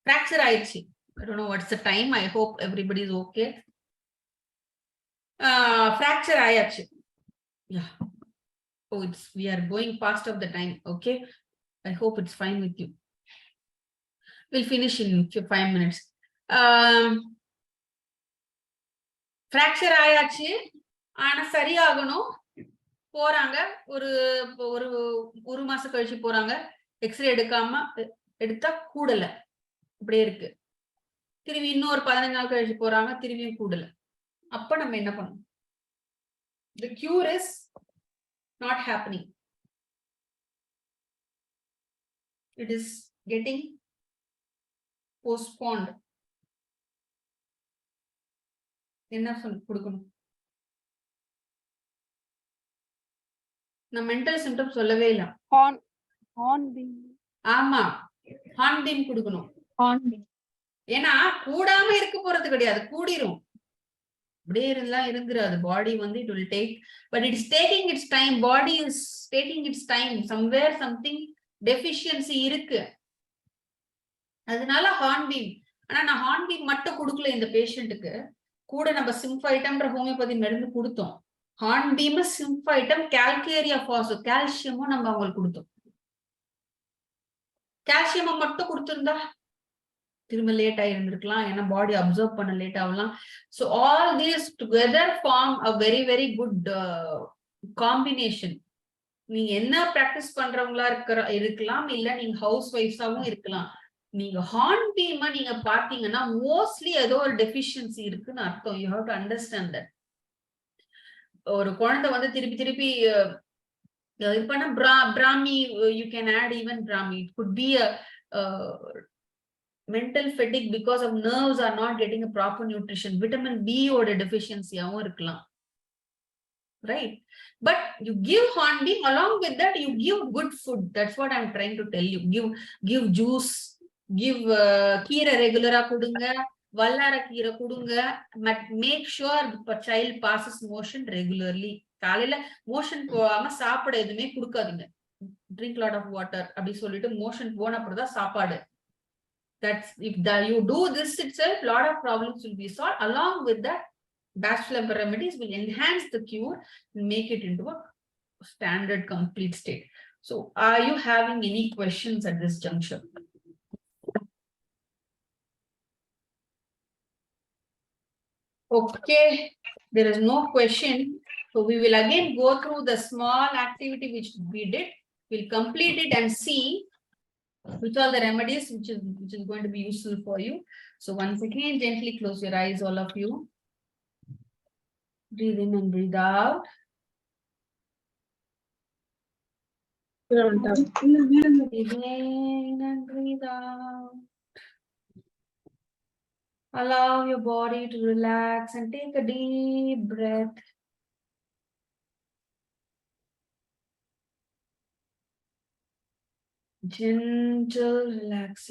ஃப்ராக்சர் ஆயிடுச்சு. I don't know what's the time. I hope everybody is okay. Fracture ஆயாச்சு. Yeah. Oh, we are going past of the time. Okay. I hope it's fine with you. We'll finish in 5 minutes. Fracture ஆயாச்சு. ஆனா சரியாகணும். போறாங்க. ஒரு மாசம் கழிச்சு போறாங்க. X ray எடுத்தா கூடல. இப்படியே இருக்கு. திரும்பி இன்னொரு 15 நாள் கழிச்சு போறாங்க, திரும்பியும் கூடல. அப்ப நம்ம என்ன பண்ணணும்? The cure is not happening. It is getting postponed. என்ன கொடுக்கணும்? நான் மென்டல் சிம்டம் சொல்லவே இல்ல. ஹார்ன்பீம். ஆமா, ஹார்ன்பீம் கொடுக்கணும். ஹார்ன்பீம். ஏன்னா கூடாம இருக்க போறது கிடையாது, கூடிரும். அப்படியே இருந்தாலும் இருந்துராது. பாடி வந்து it will take, but it is taking its time. Body is taking its time. Somewhere something deficiency இருக்கு. அதனால ஹார்ன்பீம். ஆனா நான் ஹார்ன்பீம் மட்டும் கொடுக்கல இந்த பேஷண்ட்டுக்கு. கூட நம்ம சிம்ஃபைட்டம்ன்ற ஹோமியோபதி மருந்து கொடுத்தோம். ஹார்ன்பீம், சிம்ஃபைட்டம், கால்கேரியா பாசோ, கால்சியமும் நம்ம அவங்களுக்கு கொடுத்தோம். கால்சியம் மட்டும் கொடுத்திருந்தா திரும்ப லேட் ஆயிருந்திருக்கலாம். ஏன்னா பாடி அப்சர்வ் பண்ண லேட் ஆகலாம். So all these together form a very very good combination. நீங்க என்ன பிராக்டிஸ் பண்றவங்களா இருக்கலாம், இல்ல நீங்க ஹவுஸ் ஒய்ஃப்ஸாவும் இருக்கலாம். நீங்க ஹார்ன்பீமை நீங்க பாத்தீங்கன்னா மோஸ்ட்லி ஏதோ ஒரு டெஃபிஷியன்சி இருக்குன்னு அர்த்தம். You have to understand that. ஒரு குழந்தை வந்து திருப்பி இது பண்ண Brahmi, you can add even Brahmi. It could be a mental fatigue because of nerves are not getting a proper nutrition. Vitamin B oda deficiency avum irukkalam, right? But you give hornbeam, along with that you give good food. That's what I'm trying to tell you. Give juice, give keera regular kudunga, vallara keera kudunga. Make sure the child passes motion regularly. காலையில motion போகாம சாப்பிட எதுவுமே கொடுக்காதீங்க. drink lot of water அப்படி சொல்லிட்டு motion போன அப்புறம் தான் சாப்பாடு. That's if you do this itself, lot of problems will be solved. Along with that, Bachelor remedies will enhance the cure and make it into a standard complete state. So are you having any questions at this juncture? Okay, there is no question. So we will again go through the small activity which we did. We'll complete it and see which are the remedies which is going to be useful for you. So once again, gently close your eyes, all of you. Breathe in and breathe out. Breathe in and breathe out. Allow your body to relax and take a deep breath. Gentle relaxation.